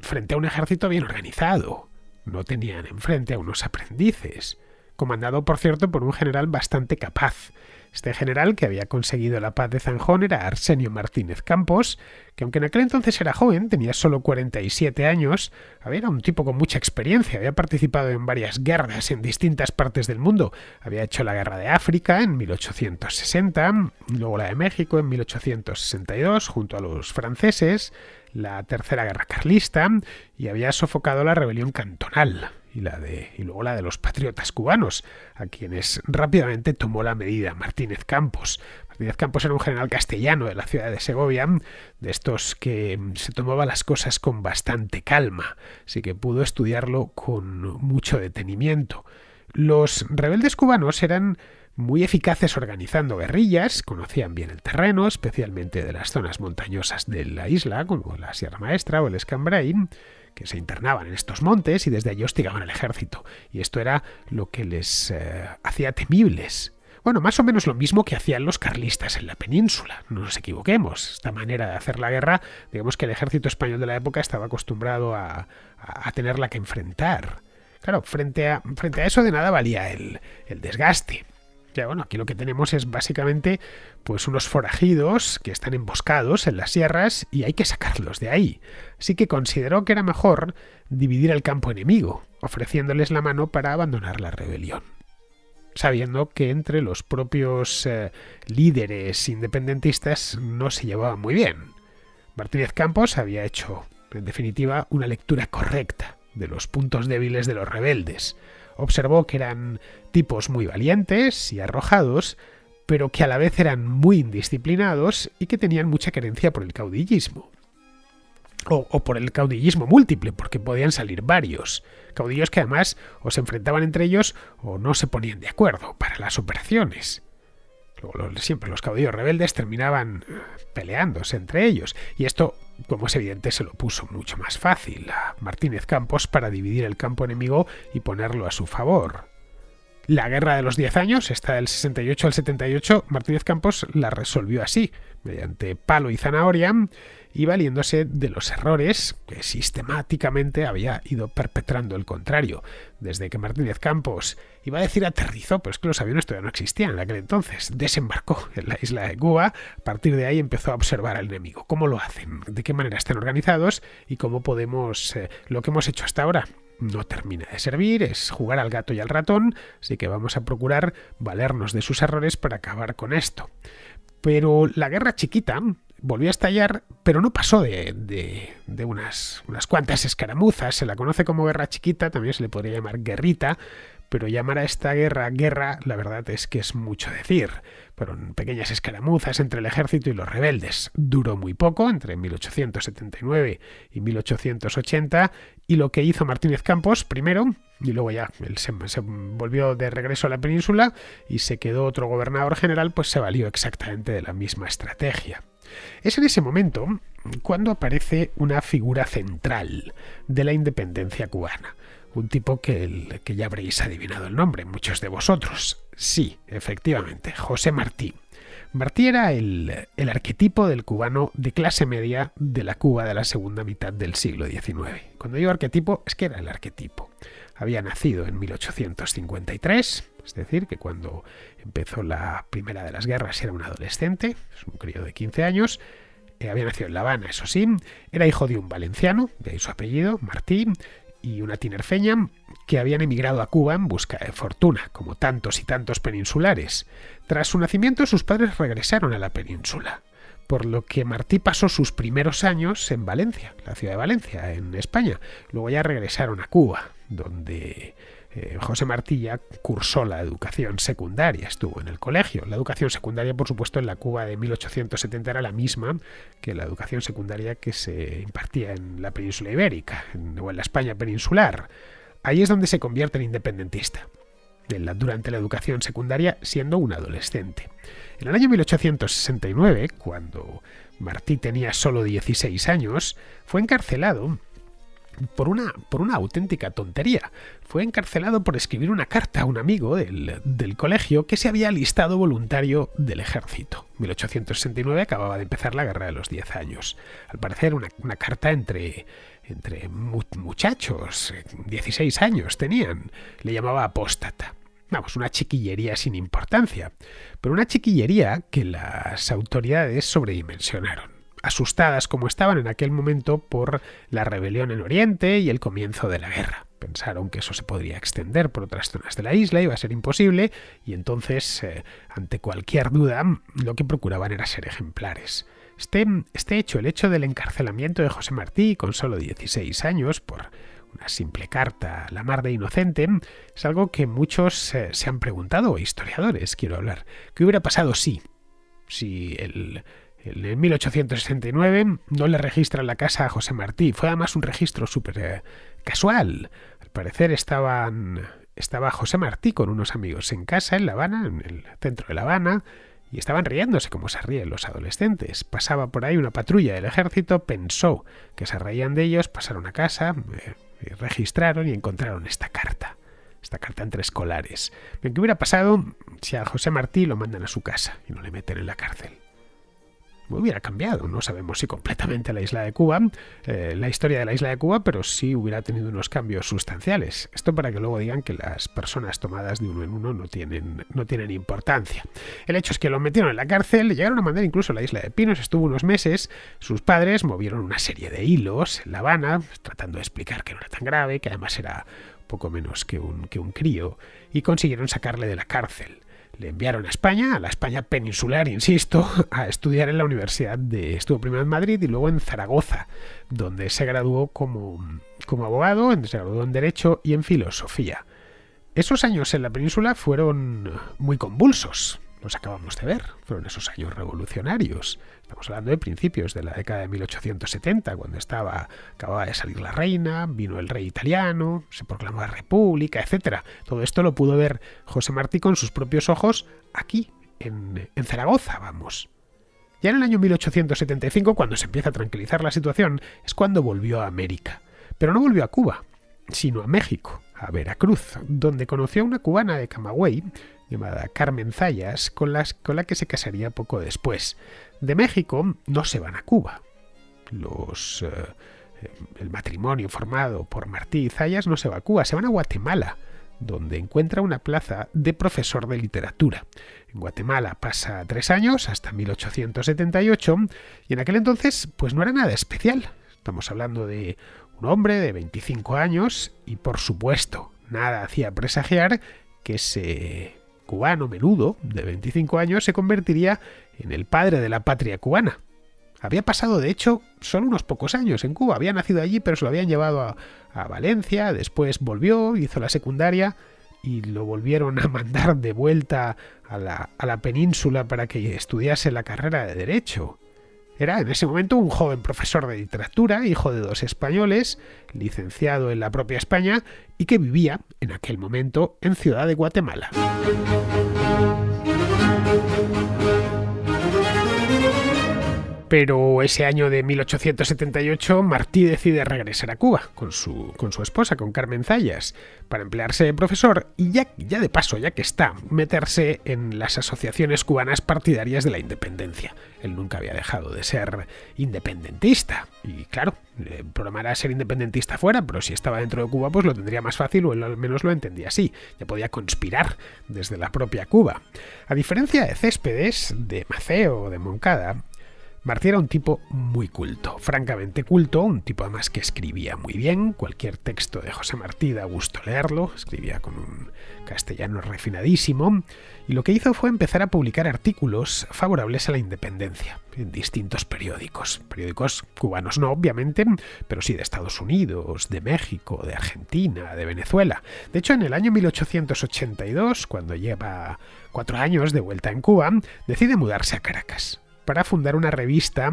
frente a un ejército bien organizado. No tenían enfrente a unos aprendices, comandado por cierto por un general bastante capaz. Este general, que había conseguido la paz de Zanjón, era Arsenio Martínez Campos, que aunque en aquel entonces era joven, tenía solo 47 años, era un tipo con mucha experiencia, había participado en varias guerras en distintas partes del mundo. Había hecho la Guerra de África en 1860, luego la de México en 1862, junto a los franceses, la Tercera Guerra Carlista, y había sofocado la rebelión cantonal. Y luego la de los patriotas cubanos, a quienes rápidamente tomó la medida Martínez Campos. Martínez Campos era un general castellano de la ciudad de Segovia, de estos que se tomaba las cosas con bastante calma, así que pudo estudiarlo con mucho detenimiento. Los rebeldes cubanos eran muy eficaces organizando guerrillas, conocían bien el terreno, especialmente de las zonas montañosas de la isla, como la Sierra Maestra o el Escambray, que se internaban en estos montes y desde allí hostigaban al ejército. Y esto era lo que les hacía temibles. Bueno, más o menos lo mismo que hacían los carlistas en la península. No nos equivoquemos. Esta manera de hacer la guerra, digamos que el ejército español de la época estaba acostumbrado a tenerla que enfrentar. Claro, frente a eso de nada valía el desgaste. Ya, bueno, aquí lo que tenemos es básicamente pues unos forajidos que están emboscados en las sierras y hay que sacarlos de ahí. Así que consideró que era mejor dividir el campo enemigo, ofreciéndoles la mano para abandonar la rebelión, sabiendo que entre los propios líderes independentistas no se llevaban muy bien. Martínez Campos había hecho, en definitiva, una lectura correcta de los puntos débiles de los rebeldes. Observó que eran tipos muy valientes y arrojados, pero que a la vez eran muy indisciplinados y que tenían mucha querencia por el caudillismo. O por el caudillismo múltiple, porque podían salir varios. Caudillos que además o se enfrentaban entre ellos o no se ponían de acuerdo para las operaciones. Siempre los caudillos rebeldes terminaban peleándose entre ellos. Y esto, como es evidente, se lo puso mucho más fácil a Martínez Campos para dividir el campo enemigo y ponerlo a su favor. La Guerra de los 10 años, esta del 68 al 78, Martínez Campos la resolvió así, mediante palo y zanahoria, y valiéndose de los errores que sistemáticamente había ido perpetrando el contrario. Desde que Martínez Campos, iba a decir aterrizó, pero es que los aviones todavía no existían en aquel entonces, desembarcó en la isla de Cuba, a partir de ahí empezó a observar al enemigo, cómo lo hacen, de qué manera están organizados y cómo podemos, lo que hemos hecho hasta ahora no termina de servir, es jugar al gato y al ratón, así que vamos a procurar valernos de sus errores para acabar con esto. Pero la guerra chiquita volvió a estallar, pero no pasó de unas cuantas escaramuzas. Se la conoce como guerra chiquita, también se le podría llamar guerrita, pero llamar a esta guerra, la verdad es que es mucho decir. Fueron pequeñas escaramuzas entre el ejército y los rebeldes. Duró muy poco, entre 1879 y 1880, y lo que hizo Martínez Campos primero, y luego ya él se volvió de regreso a la península y se quedó otro gobernador general, pues se valió exactamente de la misma estrategia. Es en ese momento cuando aparece una figura central de la independencia cubana. Un tipo que ya habréis adivinado el nombre, muchos de vosotros. Sí, efectivamente, José Martí. Martí era el arquetipo del cubano de clase media de la Cuba de la segunda mitad del siglo XIX. Cuando digo arquetipo, es que era el arquetipo. Había nacido en 1853, es decir, que cuando empezó la primera de las guerras era un adolescente, es un crío de 15 años, había nacido en La Habana, eso sí, era hijo de un valenciano, de ahí su apellido, Martí, y una tinerfeña que habían emigrado a Cuba en busca de fortuna, como tantos y tantos peninsulares. Tras su nacimiento, sus padres regresaron a la península, por lo que Martí pasó sus primeros años en Valencia, la ciudad de Valencia, en España. Luego ya regresaron a Cuba, donde José Martí ya cursó la educación secundaria, estuvo en el colegio. La educación secundaria, por supuesto, en la Cuba de 1870 era la misma que la educación secundaria que se impartía en la península ibérica, o en la España peninsular. Ahí es donde se convierte en independentista, durante la educación secundaria, siendo un adolescente. En el año 1869, cuando Martí tenía solo 16 años, fue encarcelado por una auténtica tontería. Fue encarcelado por escribir una carta a un amigo del colegio que se había alistado voluntario del ejército. En 1869 acababa de empezar la Guerra de los 10 años. Al parecer una carta entre muchachos, 16 años tenían. Le llamaba apóstata. Vamos, una chiquillería sin importancia, pero una chiquillería que las autoridades sobredimensionaron, asustadas como estaban en aquel momento por la rebelión en Oriente y el comienzo de la guerra. Pensaron que eso se podría extender por otras zonas de la isla, iba a ser imposible, y entonces, ante cualquier duda, lo que procuraban era ser ejemplares. Este hecho, el hecho del encarcelamiento de José Martí con solo 16 años por una simple carta, la mar de inocente, es algo que muchos se han preguntado, historiadores quiero hablar. ¿Qué hubiera pasado si en 1869 no le registran la casa a José Martí? Fue además un registro súper casual. Al parecer estaba José Martí con unos amigos en casa en La Habana, en el centro de La Habana, y estaban riéndose como se ríen los adolescentes. Pasaba por ahí una patrulla del ejército, pensó que se reían de ellos, pasaron a casa, registraron y encontraron esta carta entre escolares. ¿Qué hubiera pasado si a José Martí lo mandan a su casa y no le meten en la cárcel? Hubiera cambiado, no sabemos si completamente la isla de Cuba, la historia de la isla de Cuba, pero sí hubiera tenido unos cambios sustanciales. Esto para que luego digan que las personas tomadas de uno en uno no tienen importancia. El hecho es que lo metieron en la cárcel, le llegaron a mandar incluso a la isla de Pinos, estuvo unos meses, sus padres movieron una serie de hilos en La Habana, tratando de explicar que no era tan grave, que además era poco menos que un crío, y consiguieron sacarle de la cárcel. Le enviaron a España, a la España peninsular, insisto, a estudiar en la universidad estuvo primero en Madrid y luego en Zaragoza, donde se graduó como abogado, se graduó en Derecho y en Filosofía. Esos años en la península fueron muy convulsos, los acabamos de ver, fueron esos años revolucionarios. Estamos hablando de principios de la década de 1870, cuando acababa de salir la reina, vino el rey italiano, se proclamó la república, etc. Todo esto lo pudo ver José Martí con sus propios ojos aquí, en Zaragoza, vamos. Ya en el año 1875, cuando se empieza a tranquilizar la situación, es cuando volvió a América. Pero no volvió a Cuba, sino a México, a Veracruz, donde conoció a una cubana de Camagüey, llamada Carmen Zayas, con la que se casaría poco después. De México no se van a Cuba. El matrimonio formado por Martí y Zayas no se va a Cuba, se van a Guatemala, donde encuentra una plaza de profesor de literatura. En Guatemala pasa 3 años, hasta 1878, y en aquel entonces pues no era nada especial. Estamos hablando de un hombre de 25 años y, por supuesto, nada hacía presagiar que ese cubano menudo de 25 años se convertiría en el padre de la patria cubana. Había pasado, de hecho, solo unos pocos años en Cuba. Había nacido allí, pero se lo habían llevado a Valencia, después volvió, hizo la secundaria y lo volvieron a mandar de vuelta a la península para que estudiase la carrera de Derecho. Era en ese momento un joven profesor de literatura, hijo de 2 españoles, licenciado en la propia España y que vivía en aquel momento en Ciudad de Guatemala. Pero ese año de 1878 Martí decide regresar a Cuba con su esposa, con Carmen Zayas, para emplearse de profesor y ya de paso, ya que está, meterse en las asociaciones cubanas partidarias de la independencia. Él nunca había dejado de ser independentista y claro, el programa era ser independentista fuera, pero si estaba dentro de Cuba pues lo tendría más fácil, o él al menos lo entendía así, ya podía conspirar desde la propia Cuba. A diferencia de Céspedes, de Maceo o de Moncada, Martí era un tipo muy culto, francamente culto, un tipo además que escribía muy bien. Cualquier texto de José Martí da gusto leerlo, escribía con un castellano refinadísimo, y lo que hizo fue empezar a publicar artículos favorables a la independencia en distintos periódicos cubanos no, obviamente, pero sí de Estados Unidos, de México, de Argentina, de Venezuela. De hecho, en el año 1882, cuando lleva 4 años de vuelta en Cuba, decide mudarse a Caracas para fundar una revista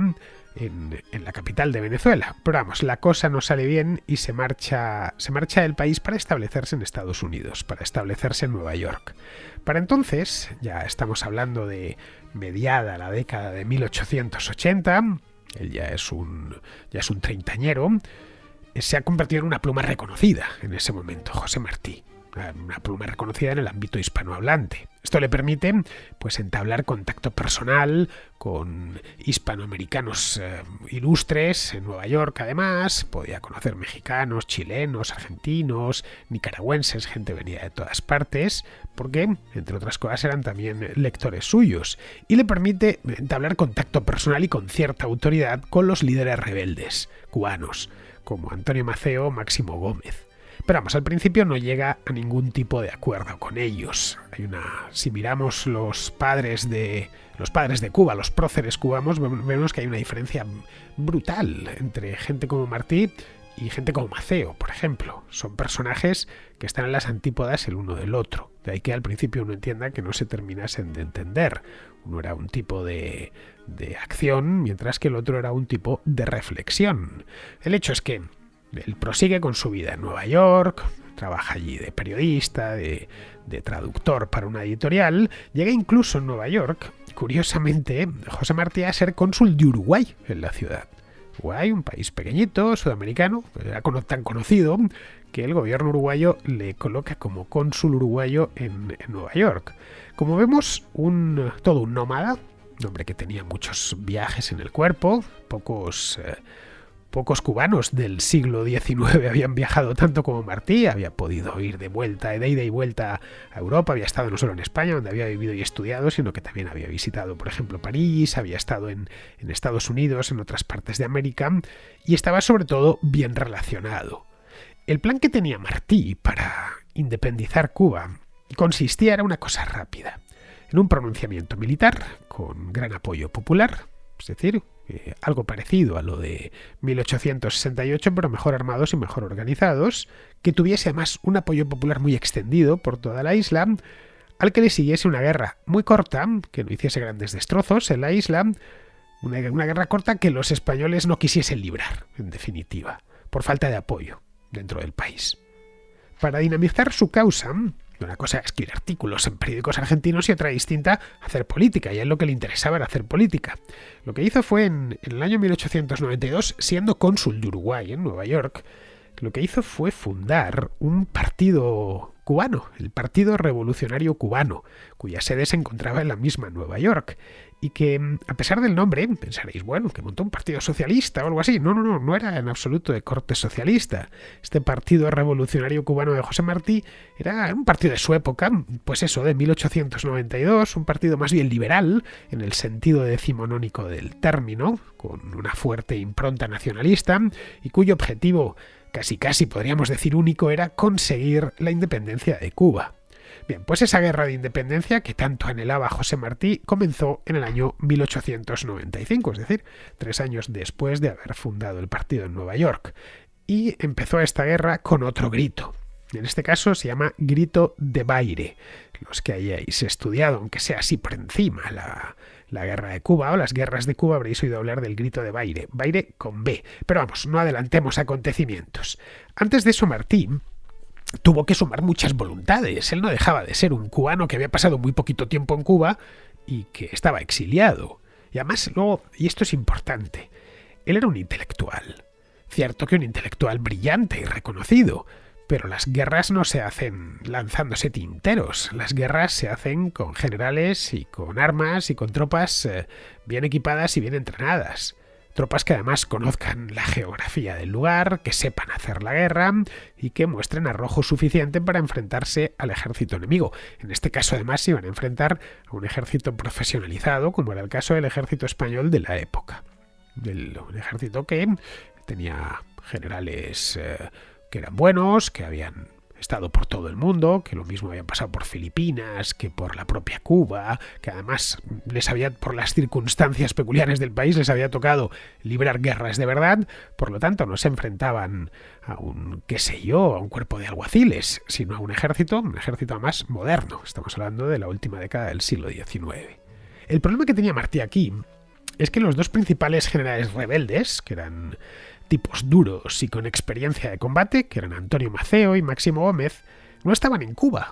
en la capital de Venezuela. Pero vamos, la cosa no sale bien y se marcha del país para establecerse en Estados Unidos, para establecerse en Nueva York. Para entonces, ya estamos hablando de mediada la década de 1880, él ya es un treintañero, se ha convertido en una pluma reconocida en ese momento, José Martí. Una pluma reconocida en el ámbito hispanohablante. Esto le permite pues entablar contacto personal con hispanoamericanos ilustres en Nueva York. Además, podía conocer mexicanos, chilenos, argentinos, nicaragüenses, gente venida de todas partes, porque, entre otras cosas, eran también lectores suyos. Y le permite entablar contacto personal y con cierta autoridad con los líderes rebeldes cubanos, como Antonio Maceo o Máximo Gómez. Pero vamos, al principio no llega a ningún tipo de acuerdo con ellos. Si miramos los padres de Cuba, los próceres cubanos, vemos que hay una diferencia brutal entre gente como Martí y gente como Maceo, por ejemplo. Son personajes que están en las antípodas el uno del otro. De ahí que al principio uno entienda que no se terminasen de entender. Uno era un tipo de acción, mientras que el otro era un tipo de reflexión. El hecho es que él prosigue con su vida en Nueva York, trabaja allí de periodista, de traductor para una editorial, llega incluso en Nueva York, curiosamente, José Martí a ser cónsul de Uruguay en la ciudad. Uruguay, un país pequeñito, sudamericano, era tan conocido que el gobierno uruguayo le coloca como cónsul uruguayo en Nueva York. Como vemos, todo un nómada, un hombre que tenía muchos viajes en el cuerpo, Pocos cubanos del siglo XIX habían viajado tanto como Martí, había podido ir de ida y vuelta a Europa, había estado no solo en España, donde había vivido y estudiado, sino que también había visitado, por ejemplo, París, había estado en Estados Unidos, en otras partes de América, y estaba sobre todo bien relacionado. El plan que tenía Martí para independizar Cuba era una cosa rápida, en un pronunciamiento militar con gran apoyo popular, es decir, algo parecido a lo de 1868, pero mejor armados y mejor organizados, que tuviese además un apoyo popular muy extendido por toda la isla, al que le siguiese una guerra muy corta, que no hiciese grandes destrozos en la isla, una guerra corta que los españoles no quisiesen librar, en definitiva, por falta de apoyo dentro del país. Para dinamizar su causa, una cosa es escribir artículos en periódicos argentinos y otra distinta hacer política, y a él lo que le interesaba era hacer política. Lo que hizo fue en el año 1892, siendo cónsul de Uruguay en Nueva York, lo que hizo fue fundar un partido cubano, el Partido Revolucionario Cubano, cuya sede se encontraba en la misma Nueva York, y que, a pesar del nombre, pensaréis, bueno, que montó un partido socialista o algo así. No era en absoluto de corte socialista. Este Partido Revolucionario Cubano de José Martí era un partido de su época, pues eso, de 1892, un partido más bien liberal, en el sentido decimonónico del término, con una fuerte impronta nacionalista, y cuyo objetivo casi podríamos decir único era conseguir la independencia de Cuba. Bien, pues esa guerra de independencia que tanto anhelaba José Martí comenzó en el año 1895, es decir, 3 años después de haber fundado el partido en Nueva York. Y empezó esta guerra con otro grito. En este caso se llama Grito de Baire. Los que hayáis estudiado, aunque sea así por encima, la guerra de Cuba o las guerras de Cuba, habréis oído hablar del Grito de Baire. Baire con B. Pero vamos, no adelantemos acontecimientos. Antes de eso, Martí tuvo que sumar muchas voluntades. Él no dejaba de ser un cubano que había pasado muy poquito tiempo en Cuba y que estaba exiliado. Y además, luego, y esto es importante, él era un intelectual. Cierto que un intelectual brillante y reconocido, pero las guerras no se hacen lanzándose tinteros. Las guerras se hacen con generales y con armas y con tropas bien equipadas y bien entrenadas. Tropas que además conozcan la geografía del lugar, que sepan hacer la guerra y que muestren arrojo suficiente para enfrentarse al ejército enemigo. En este caso además se iban a enfrentar a un ejército profesionalizado, como era el caso del ejército español de la época. Un ejército que tenía generales que eran buenos, que habían estado por todo el mundo, que lo mismo habían pasado por Filipinas, que por la propia Cuba, que además por las circunstancias peculiares del país, les había tocado librar guerras de verdad. Por lo tanto, no se enfrentaban a a un cuerpo de alguaciles, sino a un ejército más moderno. Estamos hablando de la última década del siglo XIX. El problema que tenía Martí aquí es que los dos principales generales rebeldes, que eran tipos duros y con experiencia de combate, que eran Antonio Maceo y Máximo Gómez, no estaban en Cuba,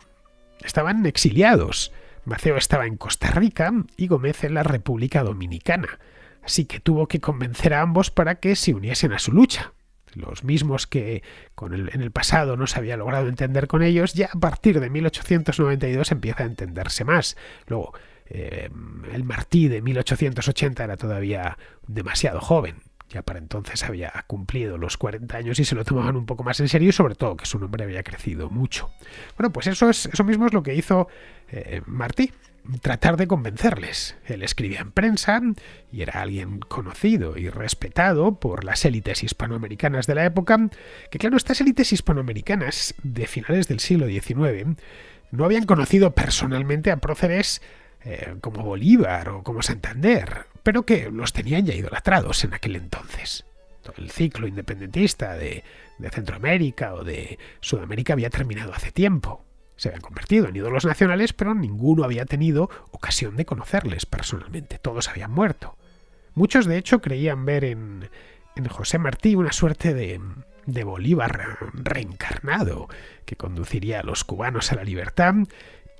estaban exiliados. Maceo estaba en Costa Rica y Gómez en la República Dominicana, así que tuvo que convencer a ambos para que se uniesen a su lucha. los mismos que en el pasado no se había logrado entender con ellos, ya a partir de 1892 empieza a entenderse más. Luego, el Martí de 1880 era todavía demasiado joven. Ya para entonces había cumplido los 40 años y se lo tomaban un poco más en serio, y sobre todo que su nombre había crecido mucho. Bueno, pues eso mismo es lo que hizo Martí, tratar de convencerles. Él escribía en prensa y era alguien conocido y respetado por las élites hispanoamericanas de la época, que claro, estas élites hispanoamericanas de finales del siglo XIX no habían conocido personalmente a próceres como Bolívar o como Santander, pero que los tenían ya idolatrados en aquel entonces. Todo el ciclo independentista de Centroamérica o de Sudamérica había terminado hace tiempo. Se habían convertido en ídolos nacionales, pero ninguno había tenido ocasión de conocerles personalmente. Todos habían muerto. Muchos, de hecho, creían ver en José Martí una suerte de Bolívar reencarnado que conduciría a los cubanos a la libertad.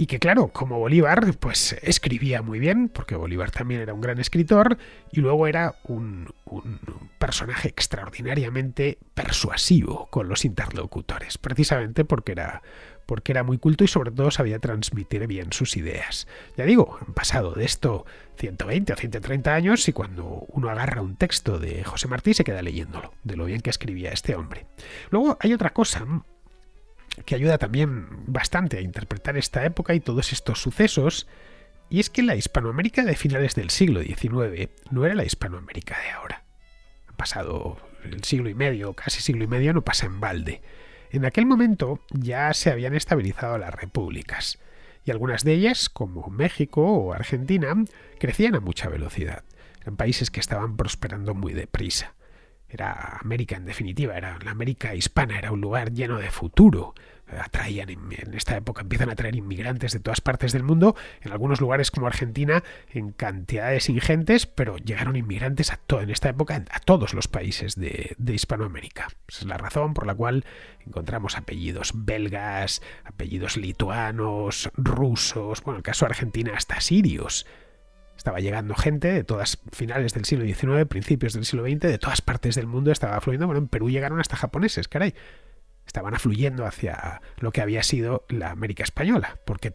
Y que claro, como Bolívar, pues escribía muy bien, porque Bolívar también era un gran escritor, y luego era un personaje extraordinariamente persuasivo con los interlocutores, precisamente porque era muy culto y sobre todo sabía transmitir bien sus ideas. Ya digo, han pasado de esto 120 o 130 años y cuando uno agarra un texto de José Martí se queda leyéndolo, de lo bien que escribía este hombre. Luego hay otra cosa que ayuda también bastante a interpretar esta época y todos estos sucesos, y es que la Hispanoamérica de finales del siglo XIX no era la Hispanoamérica de ahora. Ha pasado el siglo y medio, casi siglo y medio, no pasa en balde. En aquel momento ya se habían estabilizado las repúblicas, y algunas de ellas, como México o Argentina, crecían a mucha velocidad. Eran países que estaban prosperando muy deprisa. Era América, en definitiva, era la América hispana, era un lugar lleno de futuro. Atraían, en esta época empiezan a traer inmigrantes de todas partes del mundo, en algunos lugares como Argentina en cantidades ingentes, pero llegaron inmigrantes en esta época a todos los países de Hispanoamérica. Esa es la razón por la cual encontramos apellidos belgas, apellidos lituanos, rusos, bueno, en el caso de Argentina hasta sirios. Estaba llegando gente de todas finales del siglo XIX, principios del siglo XX, de todas partes del mundo estaba afluyendo. Bueno, en Perú llegaron hasta japoneses, caray. Estaban afluyendo hacia lo que había sido la América española, porque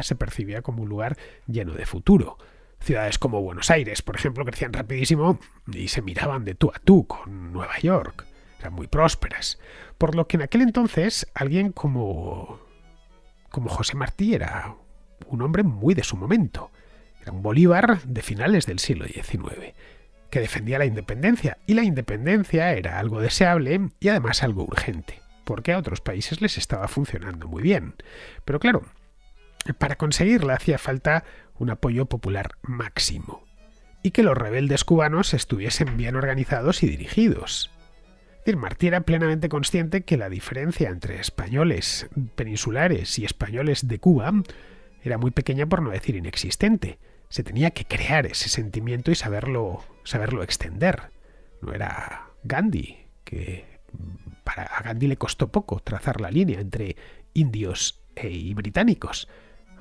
se percibía como un lugar lleno de futuro. Ciudades como Buenos Aires, por ejemplo, crecían rapidísimo y se miraban de tú a tú con Nueva York. Eran muy prósperas. Por lo que en aquel entonces alguien como José Martí era un hombre muy de su momento. Era un Bolívar de finales del siglo XIX, que defendía la independencia, y la independencia era algo deseable y además algo urgente, porque a otros países les estaba funcionando muy bien. Pero claro, para conseguirla hacía falta un apoyo popular máximo, y que los rebeldes cubanos estuviesen bien organizados y dirigidos. Es decir, Martí era plenamente consciente que la diferencia entre españoles peninsulares y españoles de Cuba era muy pequeña, por no decir inexistente. Se tenía que crear ese sentimiento y saberlo extender. No era Gandhi, que a Gandhi le costó poco trazar la línea entre indios y británicos.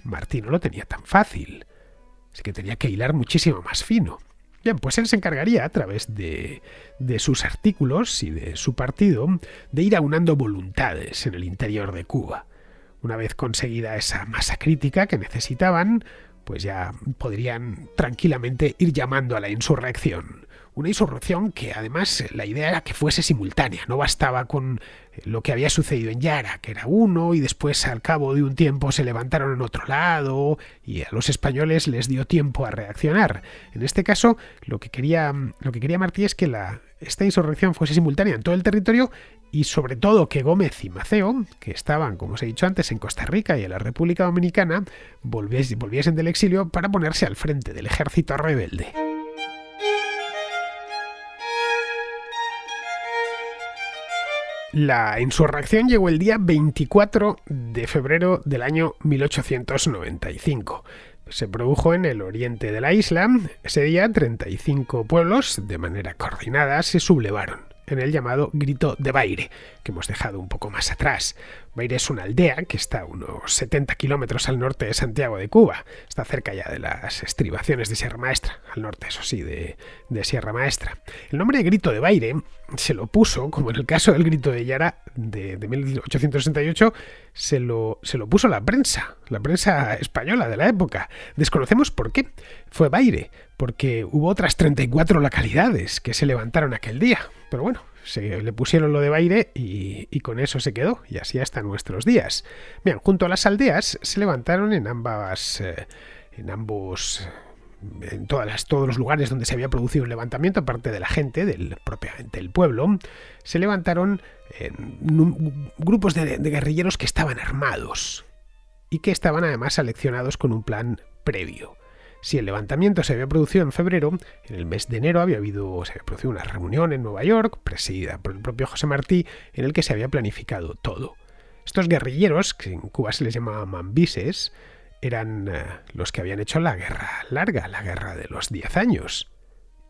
Martí no lo tenía tan fácil, así que tenía que hilar muchísimo más fino. Bien, pues él se encargaría, a través de sus artículos y de su partido, de ir aunando voluntades en el interior de Cuba. Una vez conseguida esa masa crítica que necesitaban, pues ya podrían tranquilamente ir llamando a la insurrección. Una insurrección que además la idea era que fuese simultánea, no bastaba con lo que había sucedido en Yara, que era uno y después al cabo de un tiempo se levantaron en otro lado y a los españoles les dio tiempo a reaccionar. En este caso, lo que quería Martí es que esta insurrección fuese simultánea en todo el territorio y sobre todo que Gómez y Maceo, que estaban, como os he dicho antes, en Costa Rica y en la República Dominicana, volviesen del exilio para ponerse al frente del ejército rebelde. La insurrección llegó el día 24 de febrero del año 1895. Se produjo en el oriente de la isla. Ese día 35 pueblos, de manera coordinada, se sublevaron en el llamado Grito de Baire, que hemos dejado un poco más atrás. Baire es una aldea que está a unos 70 kilómetros al norte de Santiago de Cuba. Está cerca ya de las estribaciones de Sierra Maestra, al norte, eso sí, de Sierra Maestra. El nombre de Grito de Baire se lo puso, como en el caso del Grito de Yara de 1868, se lo puso la prensa española de la época. Desconocemos por qué fue Baire, porque hubo otras 34 localidades que se levantaron aquel día. Pero bueno, le pusieron lo de Baire y con eso se quedó, y así hasta nuestros días. Bien, junto a las aldeas se levantaron en todos los lugares donde se había producido un levantamiento, aparte de la gente, propiamente del pueblo, se levantaron grupos de guerrilleros que estaban armados y que estaban además seleccionados con un plan previo. Si el levantamiento se había producido en febrero, en el mes de enero se había producido una reunión en Nueva York, presidida por el propio José Martí, en el que se había planificado todo. Estos guerrilleros, que en Cuba se les llamaba mambises, eran los que habían hecho la guerra larga, la guerra de los 10 años.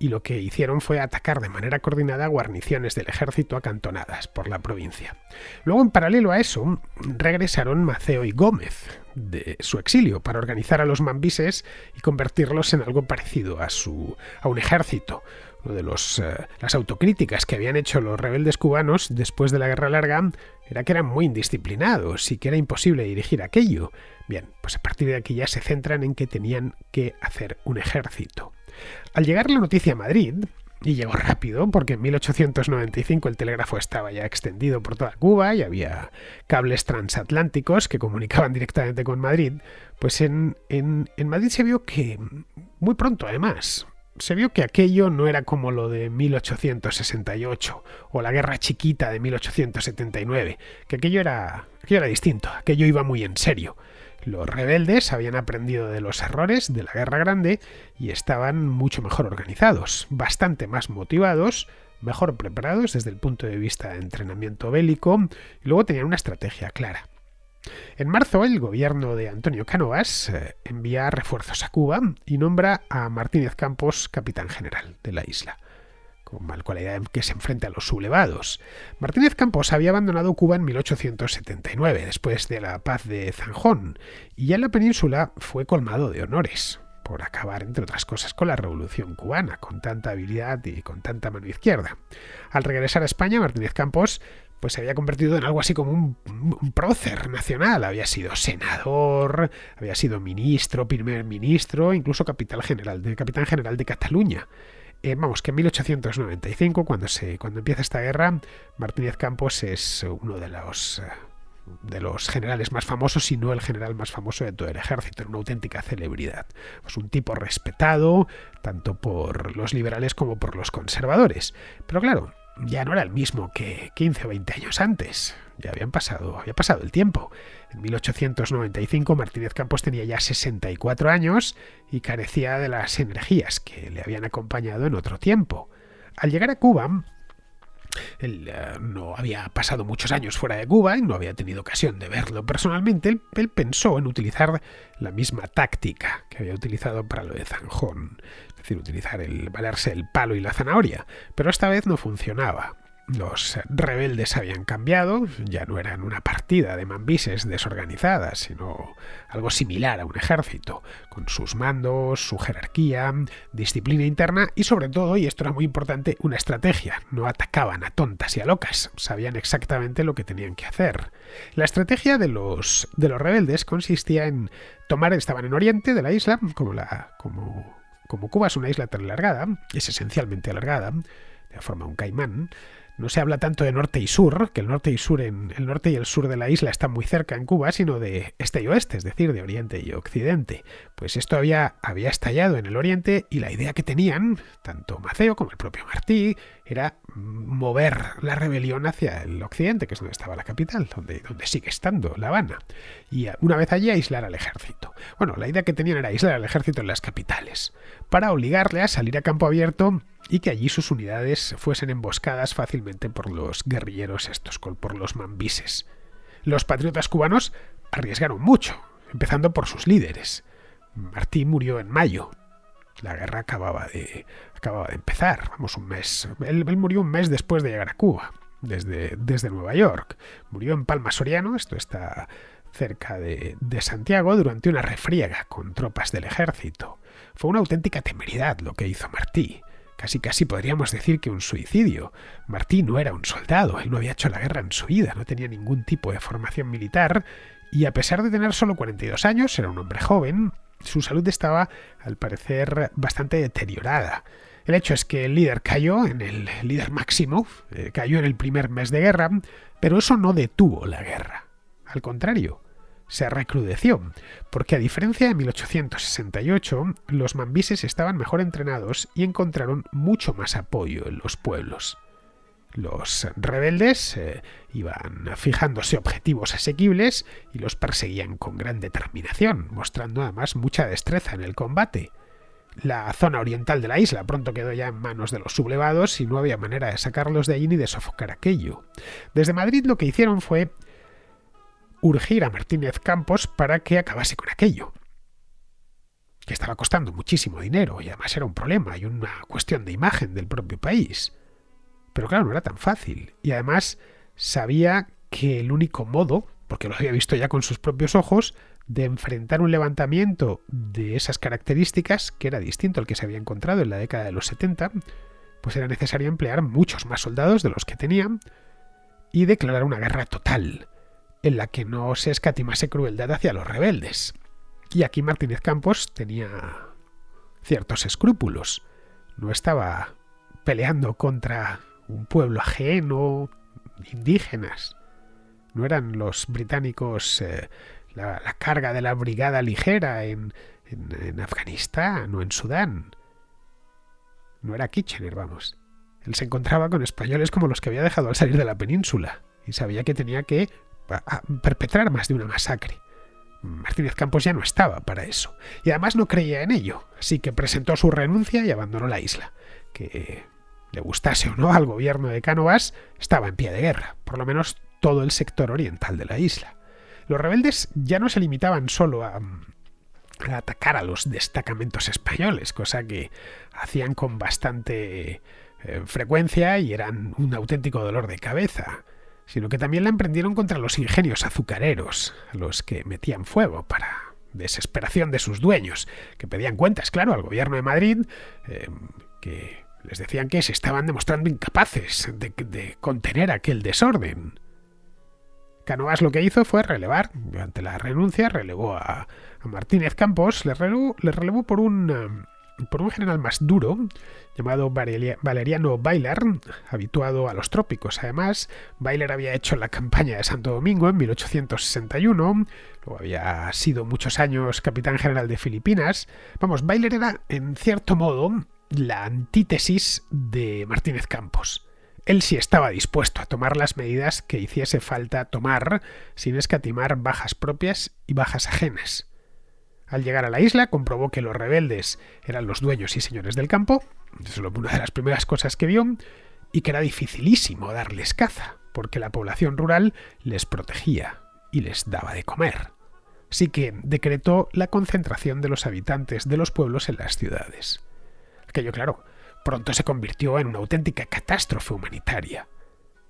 Y lo que hicieron fue atacar de manera coordinada guarniciones del ejército acantonadas por la provincia. Luego, en paralelo a eso, regresaron Maceo y Gómez de su exilio para organizar a los mambises y convertirlos en algo parecido a un ejército. Una de las autocríticas que habían hecho los rebeldes cubanos después de la Guerra Larga era que eran muy indisciplinados y que era imposible dirigir aquello. Bien, pues a partir de aquí ya se centran en que tenían que hacer un ejército. Al llegar la noticia a Madrid, y llegó rápido porque en 1895 el telégrafo estaba ya extendido por toda Cuba y había cables transatlánticos que comunicaban directamente con Madrid, pues en Madrid se vio que, muy pronto además, se vio que aquello no era como lo de 1868 o la Guerra Chiquita de 1879, que aquello era distinto, aquello iba muy en serio. Los rebeldes habían aprendido de los errores de la Guerra Grande y estaban mucho mejor organizados, bastante más motivados, mejor preparados desde el punto de vista de entrenamiento bélico y luego tenían una estrategia clara. En marzo, el gobierno de Antonio Cánovas envía refuerzos a Cuba y nombra a Martínez Campos capitán general de la isla, con la cualidad que se enfrenta a los sublevados. Martínez Campos había abandonado Cuba en 1879, después de la paz de Zanjón, y ya en la península fue colmado de honores, por acabar, entre otras cosas, con la Revolución cubana, con tanta habilidad y con tanta mano izquierda. Al regresar a España, Martínez Campos pues se había convertido en algo así como un prócer nacional. Había sido senador, había sido ministro, primer ministro, incluso capitán general de Cataluña. Vamos, que en 1895, cuando empieza esta guerra, Martínez Campos es uno de los generales más famosos, si no el general más famoso de todo el ejército, era una auténtica celebridad. Pues un tipo respetado, tanto por los liberales como por los conservadores. Pero claro, ya no era el mismo que 15 o 20 años antes. Ya había pasado el tiempo. En 1895 Martínez Campos tenía ya 64 años y carecía de las energías que le habían acompañado en otro tiempo. Al llegar a Cuba, él no había pasado muchos años fuera de Cuba y no había tenido ocasión de verlo personalmente. Él pensó en utilizar la misma táctica que había utilizado para lo de Zanjón, es decir, valerse el palo y la zanahoria, pero esta vez no funcionaba. Los rebeldes habían cambiado, ya no eran una partida de mambises desorganizadas, sino algo similar a un ejército, con sus mandos, su jerarquía, disciplina interna y sobre todo, y esto era muy importante, una estrategia. No atacaban a tontas y a locas, sabían exactamente lo que tenían que hacer. La estrategia de los rebeldes consistía en estaban en oriente de la isla, como Cuba es una isla tan alargada, es esencialmente alargada, de la forma de un caimán. No se habla tanto de norte y sur, que el norte y el sur de la isla están muy cerca en Cuba, sino de este y oeste, es decir, de oriente y occidente. Pues esto había estallado en el oriente y la idea que tenían, tanto Maceo como el propio Martí, era mover la rebelión hacia el occidente, que es donde estaba la capital, donde sigue estando La Habana. Y una vez allí aislar al ejército. Bueno, la idea que tenían era aislar al ejército en las capitales, para obligarle a salir a campo abierto y que allí sus unidades fuesen emboscadas fácilmente por los guerrilleros por los mambises. Los patriotas cubanos arriesgaron mucho, empezando por sus líderes. Martí murió en mayo. La guerra acababa de empezar, un mes. Él murió un mes después de llegar a Cuba. desde Nueva York. Murió en Palma Soriano, esto está cerca de Santiago, durante una refriega con tropas del ejército. Fue una auténtica temeridad lo que hizo Martí. Casi podríamos decir que un suicidio. Martí no era un soldado, él no había hecho la guerra en su vida, no tenía ningún tipo de formación militar y a pesar de tener solo 42 años, era un hombre joven, su salud estaba, al parecer, bastante deteriorada. El hecho es que el líder cayó, el líder máximo, cayó en el primer mes de guerra, pero eso no detuvo la guerra. Al contrario, se recrudeció, porque a diferencia de 1868, los mambises estaban mejor entrenados y encontraron mucho más apoyo en los pueblos. Los rebeldes iban fijándose objetivos asequibles y los perseguían con gran determinación, mostrando además mucha destreza en el combate. La zona oriental de la isla pronto quedó ya en manos de los sublevados y no había manera de sacarlos de allí ni de sofocar aquello. Desde Madrid lo que hicieron fue urgir a Martínez Campos para que acabase con aquello, que estaba costando muchísimo dinero y además era un problema y una cuestión de imagen del propio país. Pero claro, no era tan fácil y además sabía que el único modo, porque lo había visto ya con sus propios ojos, de enfrentar un levantamiento de esas características, que era distinto al que se había encontrado en la década de los 70, pues era necesario emplear muchos más soldados de los que tenían y declarar una guerra total, en la que no se escatimase crueldad hacia los rebeldes. Y aquí Martínez Campos tenía ciertos escrúpulos. No estaba peleando contra un pueblo ajeno, indígenas. No eran los británicos la carga de la brigada ligera en Afganistán o en Sudán. No era Kitchener, vamos. Él se encontraba con españoles como los que había dejado al salir de la península y sabía que tenía que perpetrar más de una masacre. Martínez Campos ya no estaba para eso y además no creía en ello, así que presentó su renuncia y abandonó la isla, que le gustase o no al gobierno de Cánovas, estaba en pie de guerra, por lo menos todo el sector oriental de la isla. Los rebeldes ya no se limitaban solo a atacar a los destacamentos españoles, cosa que hacían con bastante frecuencia y eran un auténtico dolor de cabeza, sino que también la emprendieron contra los ingenios azucareros, a los que metían fuego para desesperación de sus dueños, que pedían cuentas, claro, al gobierno de Madrid, que les decían que se estaban demostrando incapaces de contener aquel desorden. Cánovas lo que hizo fue relevar, ante la renuncia, relevó a Martínez Campos, le relevó por un general más duro, llamado Valeriano Bayler, habituado a los trópicos. Además, Bayler había hecho la campaña de Santo Domingo en 1861, luego había sido muchos años capitán general de Filipinas. Vamos, Bayler era, en cierto modo, la antítesis de Martínez Campos. Él sí estaba dispuesto a tomar las medidas que hiciese falta tomar, sin escatimar bajas propias y bajas ajenas. Al llegar a la isla, comprobó que los rebeldes eran los dueños y señores del campo, eso es una de las primeras cosas que vio, y que era dificilísimo darles caza, porque la población rural les protegía y les daba de comer. Así que decretó la concentración de los habitantes de los pueblos en las ciudades. Aquello, claro, pronto se convirtió en una auténtica catástrofe humanitaria.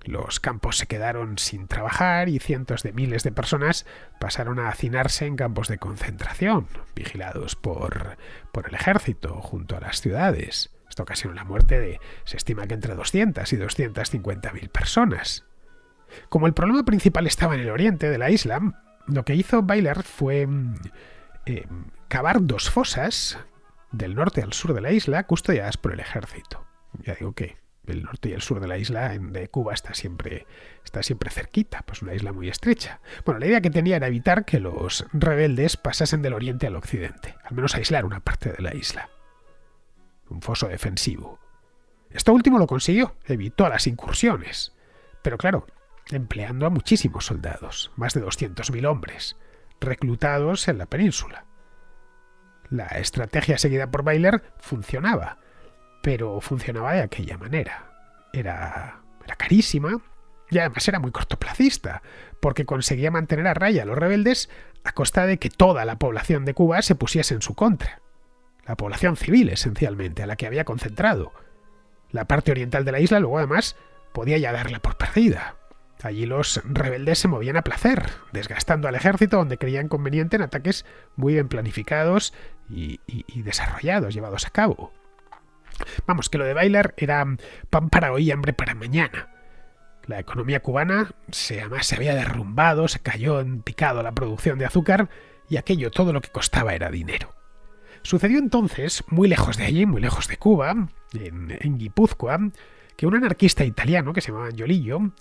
Los campos se quedaron sin trabajar y cientos de miles de personas pasaron a hacinarse en campos de concentración, vigilados por el ejército junto a las ciudades. Esto ocasionó la muerte se estima que entre 200 y 250.000 personas. Como el problema principal estaba en el oriente de la isla, lo que hizo Bayler fue cavar dos fosas del norte al sur de la isla custodiadas por el ejército. Ya digo que el norte y el sur de la isla de Cuba está siempre cerquita, pues una isla muy estrecha. Bueno, la idea que tenía era evitar que los rebeldes pasasen del oriente al occidente, al menos aislar una parte de la isla. Un foso defensivo. Esto último lo consiguió, evitó las incursiones. Pero claro, empleando a muchísimos soldados, más de 200.000 hombres, reclutados en la península. La estrategia seguida por Bayler funcionaba, pero funcionaba de aquella manera. Era carísima y además era muy cortoplacista, porque conseguía mantener a raya a los rebeldes a costa de que toda la población de Cuba se pusiese en su contra. La población civil, esencialmente, a la que había concentrado. La parte oriental de la isla luego además podía ya darla por perdida. Allí los rebeldes se movían a placer, desgastando al ejército donde creían conveniente en ataques muy bien planificados y desarrollados, llevados a cabo. Vamos, que lo de Bailar era pan para hoy y hambre para mañana. La economía cubana además se había derrumbado, se cayó en picado la producción de azúcar y aquello todo lo que costaba era dinero. Sucedió entonces, muy lejos de allí, muy lejos de Cuba, en Guipúzcoa, que un anarquista italiano que se llamaba Angiolillo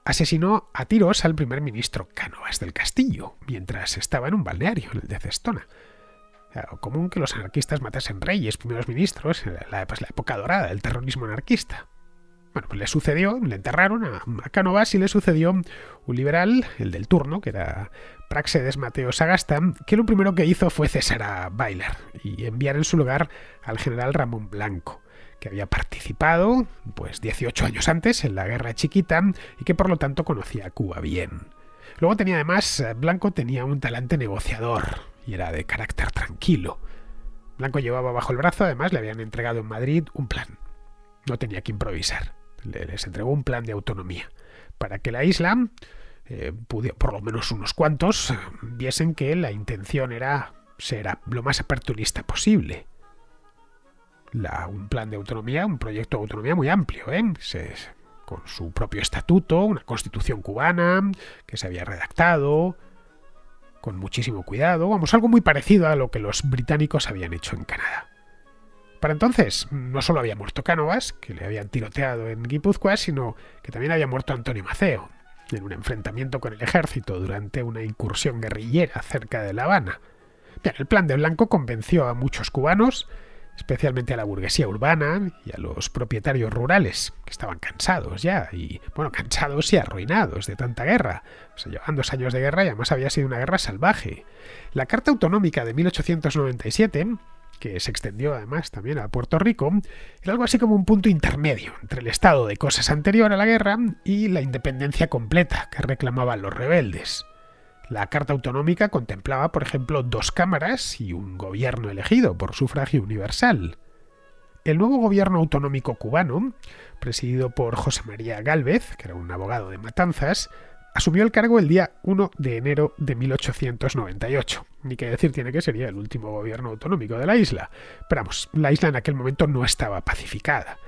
asesinó a tiros al primer ministro Cánovas del Castillo mientras estaba en un balneario, en el de Cestona. Claro, común que los anarquistas matasen reyes, primeros ministros, en la época dorada del terrorismo anarquista. Bueno, pues le sucedió, le enterraron a Cánovas y le sucedió un liberal, el del turno, que era Práxedes Mateo Sagasta, que lo primero que hizo fue cesar a Bailar y enviar en su lugar al general Ramón Blanco, que había participado pues 18 años antes en la Guerra Chiquita y que por lo tanto conocía a Cuba bien. Luego Blanco tenía un talante negociador y era de carácter tranquilo. Blanco llevaba bajo el brazo, además le habían entregado en Madrid un plan. No tenía que improvisar. Les entregó un plan de autonomía para que la isla, por lo menos unos cuantos, viesen que la intención era ser lo más aperturista posible. Un plan de autonomía, un proyecto de autonomía muy amplio, con su propio estatuto, una constitución cubana que se había redactado con muchísimo cuidado, vamos, algo muy parecido a lo que los británicos habían hecho en Canadá. Para entonces, no solo había muerto Cánovas, que le habían tiroteado en Guipúzcoa, sino que también había muerto Antonio Maceo, en un enfrentamiento con el ejército durante una incursión guerrillera cerca de La Habana. Bien, el plan de Blanco convenció a muchos cubanos, especialmente a la burguesía urbana y a los propietarios rurales, que estaban cansados ya, cansados y arruinados de tanta guerra. O sea, llevaban 2 años de guerra y además había sido una guerra salvaje. La Carta Autonómica de 1897, que se extendió además también a Puerto Rico, era algo así como un punto intermedio entre el estado de cosas anterior a la guerra y la independencia completa que reclamaban los rebeldes. La Carta Autonómica contemplaba, por ejemplo, 2 cámaras y un gobierno elegido por sufragio universal. El nuevo gobierno autonómico cubano, presidido por José María Gálvez, que era un abogado de Matanzas, asumió el cargo el día 1 de enero de 1898. Ni que decir tiene que sería el último gobierno autonómico de la isla. Pero vamos, la isla en aquel momento no estaba pacificada.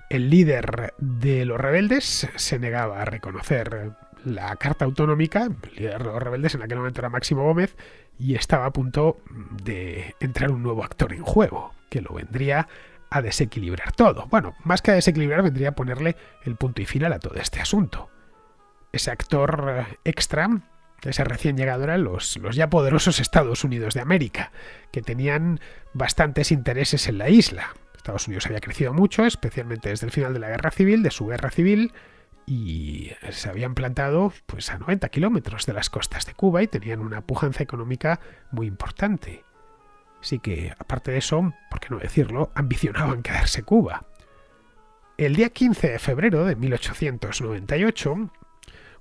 El líder de los rebeldes se negaba a reconocer la Carta Autonómica. El líder de los rebeldes en aquel momento era Máximo Gómez y estaba a punto de entrar un nuevo actor en juego, que lo vendría a desequilibrar todo. Bueno, más que a desequilibrar, vendría a ponerle el punto y final a todo este asunto. Ese actor extra, ese recién llegado, eran los ya poderosos Estados Unidos de América, que tenían bastantes intereses en la isla. Estados Unidos había crecido mucho, especialmente desde el final de la Guerra Civil, de su guerra civil, y se habían plantado pues a 90 kilómetros de las costas de Cuba y tenían una pujanza económica muy importante. Así que, aparte de eso, por qué no decirlo, ambicionaban quedarse Cuba. El día 15 de febrero de 1898,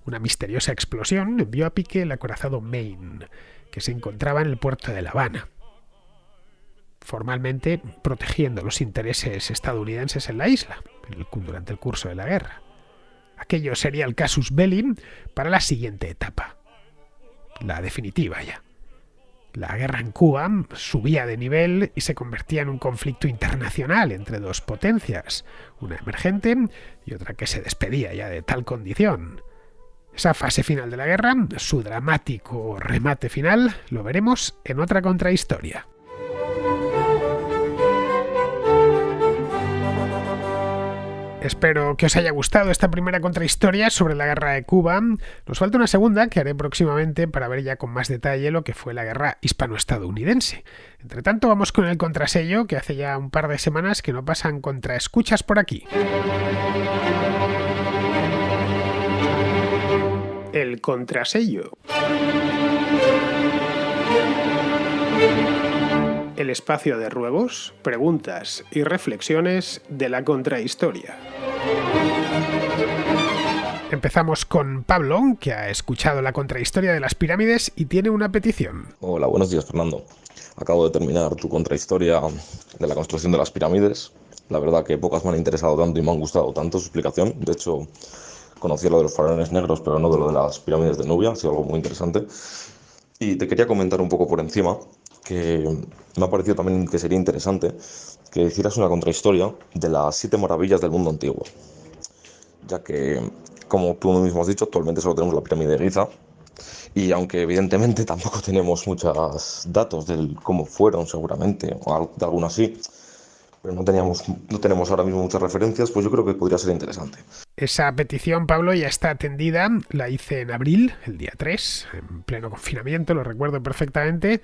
una misteriosa explosión envió a pique el acorazado Maine, que se encontraba en el puerto de La Habana, formalmente protegiendo los intereses estadounidenses en la isla durante el curso de la guerra. Aquello sería el casus belli para la siguiente etapa, la definitiva ya. La guerra en Cuba subía de nivel y se convertía en un conflicto internacional entre 2 potencias, una emergente y otra que se despedía ya de tal condición. Esa fase final de la guerra, su dramático remate final, lo veremos en otra contrahistoria. Espero que os haya gustado esta primera contrahistoria sobre la guerra de Cuba. Nos falta una segunda que haré próximamente para ver ya con más detalle lo que fue la guerra hispano-estadounidense. Entre tanto, vamos con el contrasello, que hace ya un par de semanas que no pasan contraescuchas por aquí. El contrasello. El espacio de ruegos, preguntas y reflexiones de la contrahistoria. Empezamos con Pablo, que ha escuchado la contrahistoria de las pirámides y tiene una petición. Hola, buenos días, Fernando. Acabo de terminar tu contrahistoria de la construcción de las pirámides. La verdad que pocas me han interesado tanto y me han gustado tanto su explicación. De hecho, conocía lo de los faraones negros, pero no de lo de las pirámides de Nubia, ha sido algo muy interesante. Y te quería comentar un poco por encima que me ha parecido también que sería interesante que hicieras una contrahistoria de las 7 maravillas del mundo antiguo, ya que, como tú mismo has dicho, actualmente solo tenemos la pirámide de Giza, y aunque evidentemente tampoco tenemos muchos datos de cómo fueron seguramente, o de alguna así, pero no tenemos ahora mismo muchas referencias, pues yo creo que podría ser interesante. Esa petición, Pablo, ya está atendida. La hice en abril, el día 3, en pleno confinamiento, lo recuerdo perfectamente.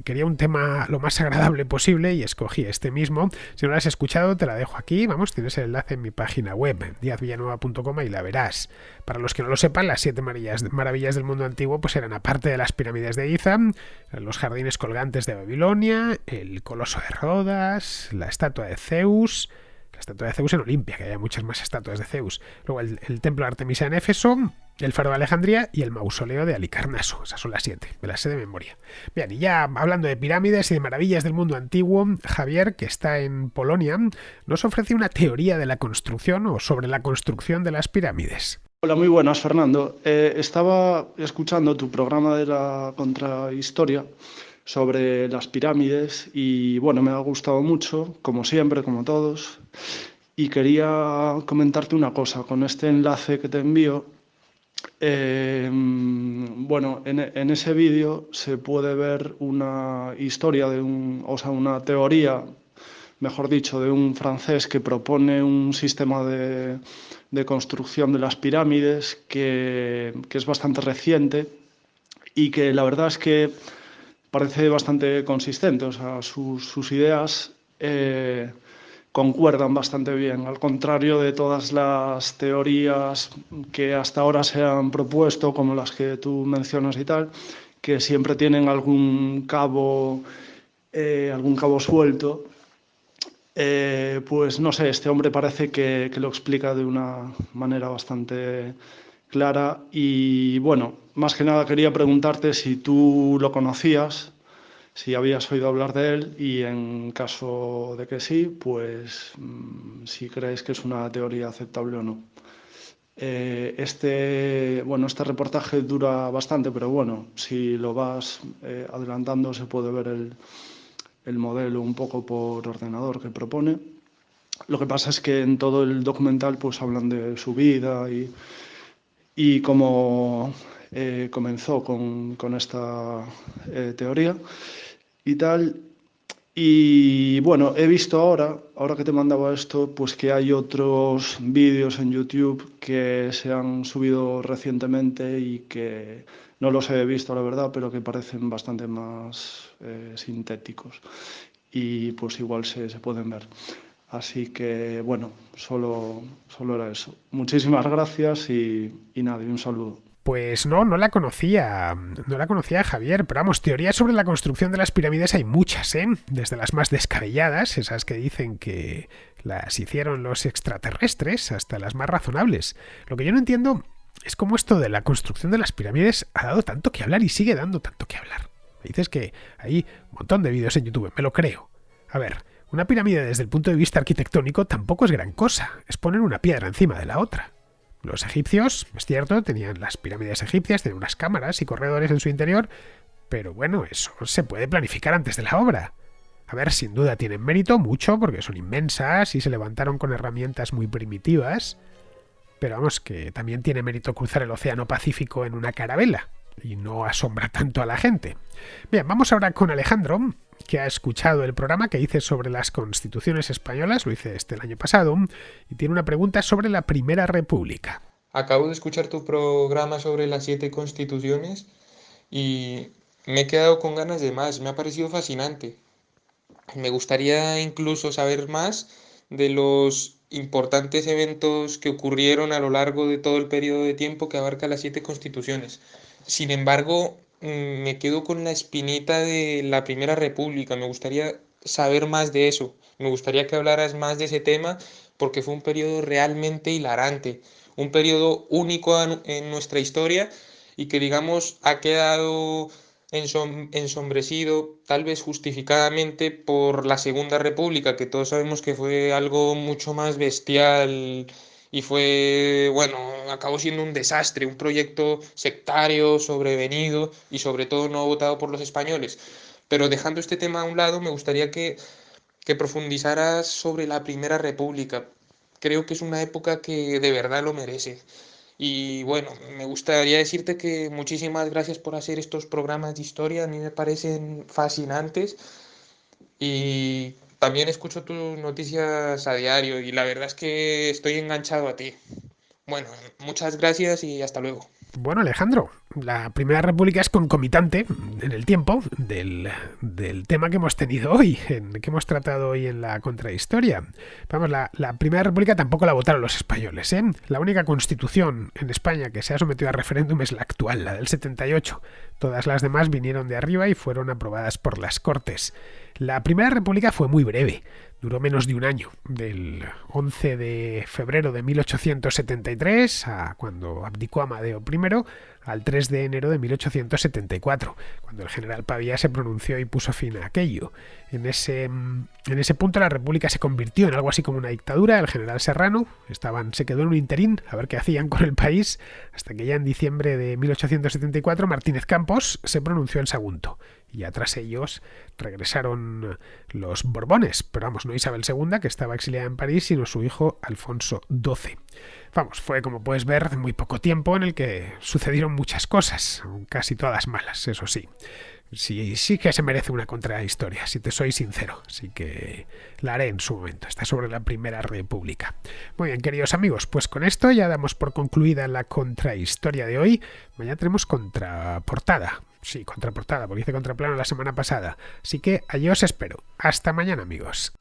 Quería un tema lo más agradable posible y escogí este mismo. Si no lo has escuchado, te la dejo aquí. Vamos, tienes el enlace en mi página web, diazvillanueva.com, y la verás. Para los que no lo sepan, las 7 maravillas del mundo antiguo pues eran, aparte de las pirámides de Giza, los jardines colgantes de Babilonia, el coloso de Rodas, la estatua de Zeus, la estatua de Zeus en Olimpia, que había muchas más estatuas de Zeus. Luego el templo de Artemisa en Éfeso, el faro de Alejandría y el mausoleo de Halicarnaso. Esas son las 7, me las sé de memoria. Bien, y ya hablando de pirámides y de maravillas del mundo antiguo, Javier, que está en Polonia, nos ofrece una teoría de la construcción o sobre la construcción de las pirámides. Hola, muy buenas, Fernando. Estaba escuchando tu programa de la contrahistoria sobre las pirámides y bueno, me ha gustado mucho, como siempre, como todos, y quería comentarte una cosa. Con este enlace que te envío, bueno, en ese vídeo se puede ver una historia o sea, una teoría, mejor dicho, de un francés que propone un sistema de construcción de las pirámides que es bastante reciente y que la verdad es que parece bastante consistente. O sea, sus ideas concuerdan bastante bien, al contrario de todas las teorías que hasta ahora se han propuesto, como las que tú mencionas y tal, que siempre tienen algún cabo suelto. Pues no sé, este hombre parece que lo explica de una manera bastante clara y bueno, más que nada quería preguntarte si tú lo conocías, si habías oído hablar de él y en caso de que sí, pues si crees que es una teoría aceptable o no. Este reportaje dura bastante, pero bueno, si lo vas adelantando se puede ver el modelo un poco por ordenador que propone. Lo que pasa es que en todo el documental pues hablan de su vida y cómo comenzó con esta teoría y tal. Y bueno, he visto ahora que te mandaba esto, pues que hay otros vídeos en YouTube que se han subido recientemente y que no los he visto, la verdad, pero que parecen bastante más sintéticos y pues igual se pueden ver. Así que bueno, solo era eso. Muchísimas gracias y nada, y un saludo. Pues no la conocía, no la conocía Javier, pero vamos, teorías sobre la construcción de las pirámides hay muchas, ¿eh? Desde las más descabelladas, esas que dicen que las hicieron los extraterrestres, hasta las más razonables. Lo que yo no entiendo es cómo esto de la construcción de las pirámides ha dado tanto que hablar y sigue dando tanto que hablar. Me dices que hay un montón de vídeos en YouTube, me lo creo. A ver, una pirámide desde el punto de vista arquitectónico tampoco es gran cosa, es poner una piedra encima de la otra. Los egipcios, es cierto, tenían las pirámides egipcias, tenían unas cámaras y corredores en su interior, pero bueno, eso se puede planificar antes de la obra. A ver, sin duda tienen mérito, mucho, porque son inmensas y se levantaron con herramientas muy primitivas, pero vamos, que también tiene mérito cruzar el Océano Pacífico en una carabela, y no asombra tanto a la gente. Bien, vamos ahora con Alejandro, que ha escuchado el programa que hice sobre las constituciones españolas, lo hice el año pasado, y tiene una pregunta sobre la Primera República. Acabo de escuchar tu programa sobre las 7 constituciones y me he quedado con ganas de más, me ha parecido fascinante. Me gustaría incluso saber más de los importantes eventos que ocurrieron a lo largo de todo el periodo de tiempo que abarca las 7 constituciones. Sin embargo, me quedo con la espinita de la Primera República. Me gustaría saber más de eso. Me gustaría que hablaras más de ese tema porque fue un periodo realmente hilarante, un periodo único en nuestra historia y que, digamos, ha quedado ensombrecido, tal vez justificadamente, por la Segunda República, que todos sabemos que fue algo mucho más bestial y fue, bueno, acabó siendo un desastre, un proyecto sectario, sobrevenido y sobre todo no votado por los españoles. Pero dejando este tema a un lado, me gustaría que profundizaras sobre la Primera República. Creo que es una época que de verdad lo merece. Y bueno, me gustaría decirte que muchísimas gracias por hacer estos programas de historia, a mí me parecen fascinantes y también escucho tus noticias a diario y la verdad es que estoy enganchado a ti. Bueno, muchas gracias y hasta luego. Bueno, Alejandro, la Primera República es concomitante en el tiempo del tema que hemos tenido hoy, que hemos tratado hoy en la contrahistoria. Vamos, la Primera República tampoco la votaron los españoles, ¿eh? La única constitución en España que se ha sometido a referéndum es la actual, la del 78. Todas las demás vinieron de arriba y fueron aprobadas por las Cortes. La Primera República fue muy breve, duró menos de un año, del 11 de febrero de 1873 a cuando abdicó Amadeo I, al 3 de enero de 1874, cuando el general Pavía se pronunció y puso fin a aquello. En ese punto la República se convirtió en algo así como una dictadura. El general Serrano se quedó en un interín a ver qué hacían con el país, hasta que ya en diciembre de 1874 Martínez Campos se pronunció en Sagunto. Y ya tras ellos regresaron los Borbones, pero vamos, no Isabel II, que estaba exiliada en París, sino su hijo Alfonso XII. Vamos, fue, como puedes ver, muy poco tiempo en el que sucedieron muchas cosas, casi todas malas, eso sí. Sí que se merece una contrahistoria, si te soy sincero. Así que la haré en su momento. Está sobre la Primera República. Muy bien, queridos amigos, pues con esto ya damos por concluida la contrahistoria de hoy. Mañana tenemos contraportada. Sí, contraportada, porque hice contraplano la semana pasada. Así que allí os espero. Hasta mañana, amigos.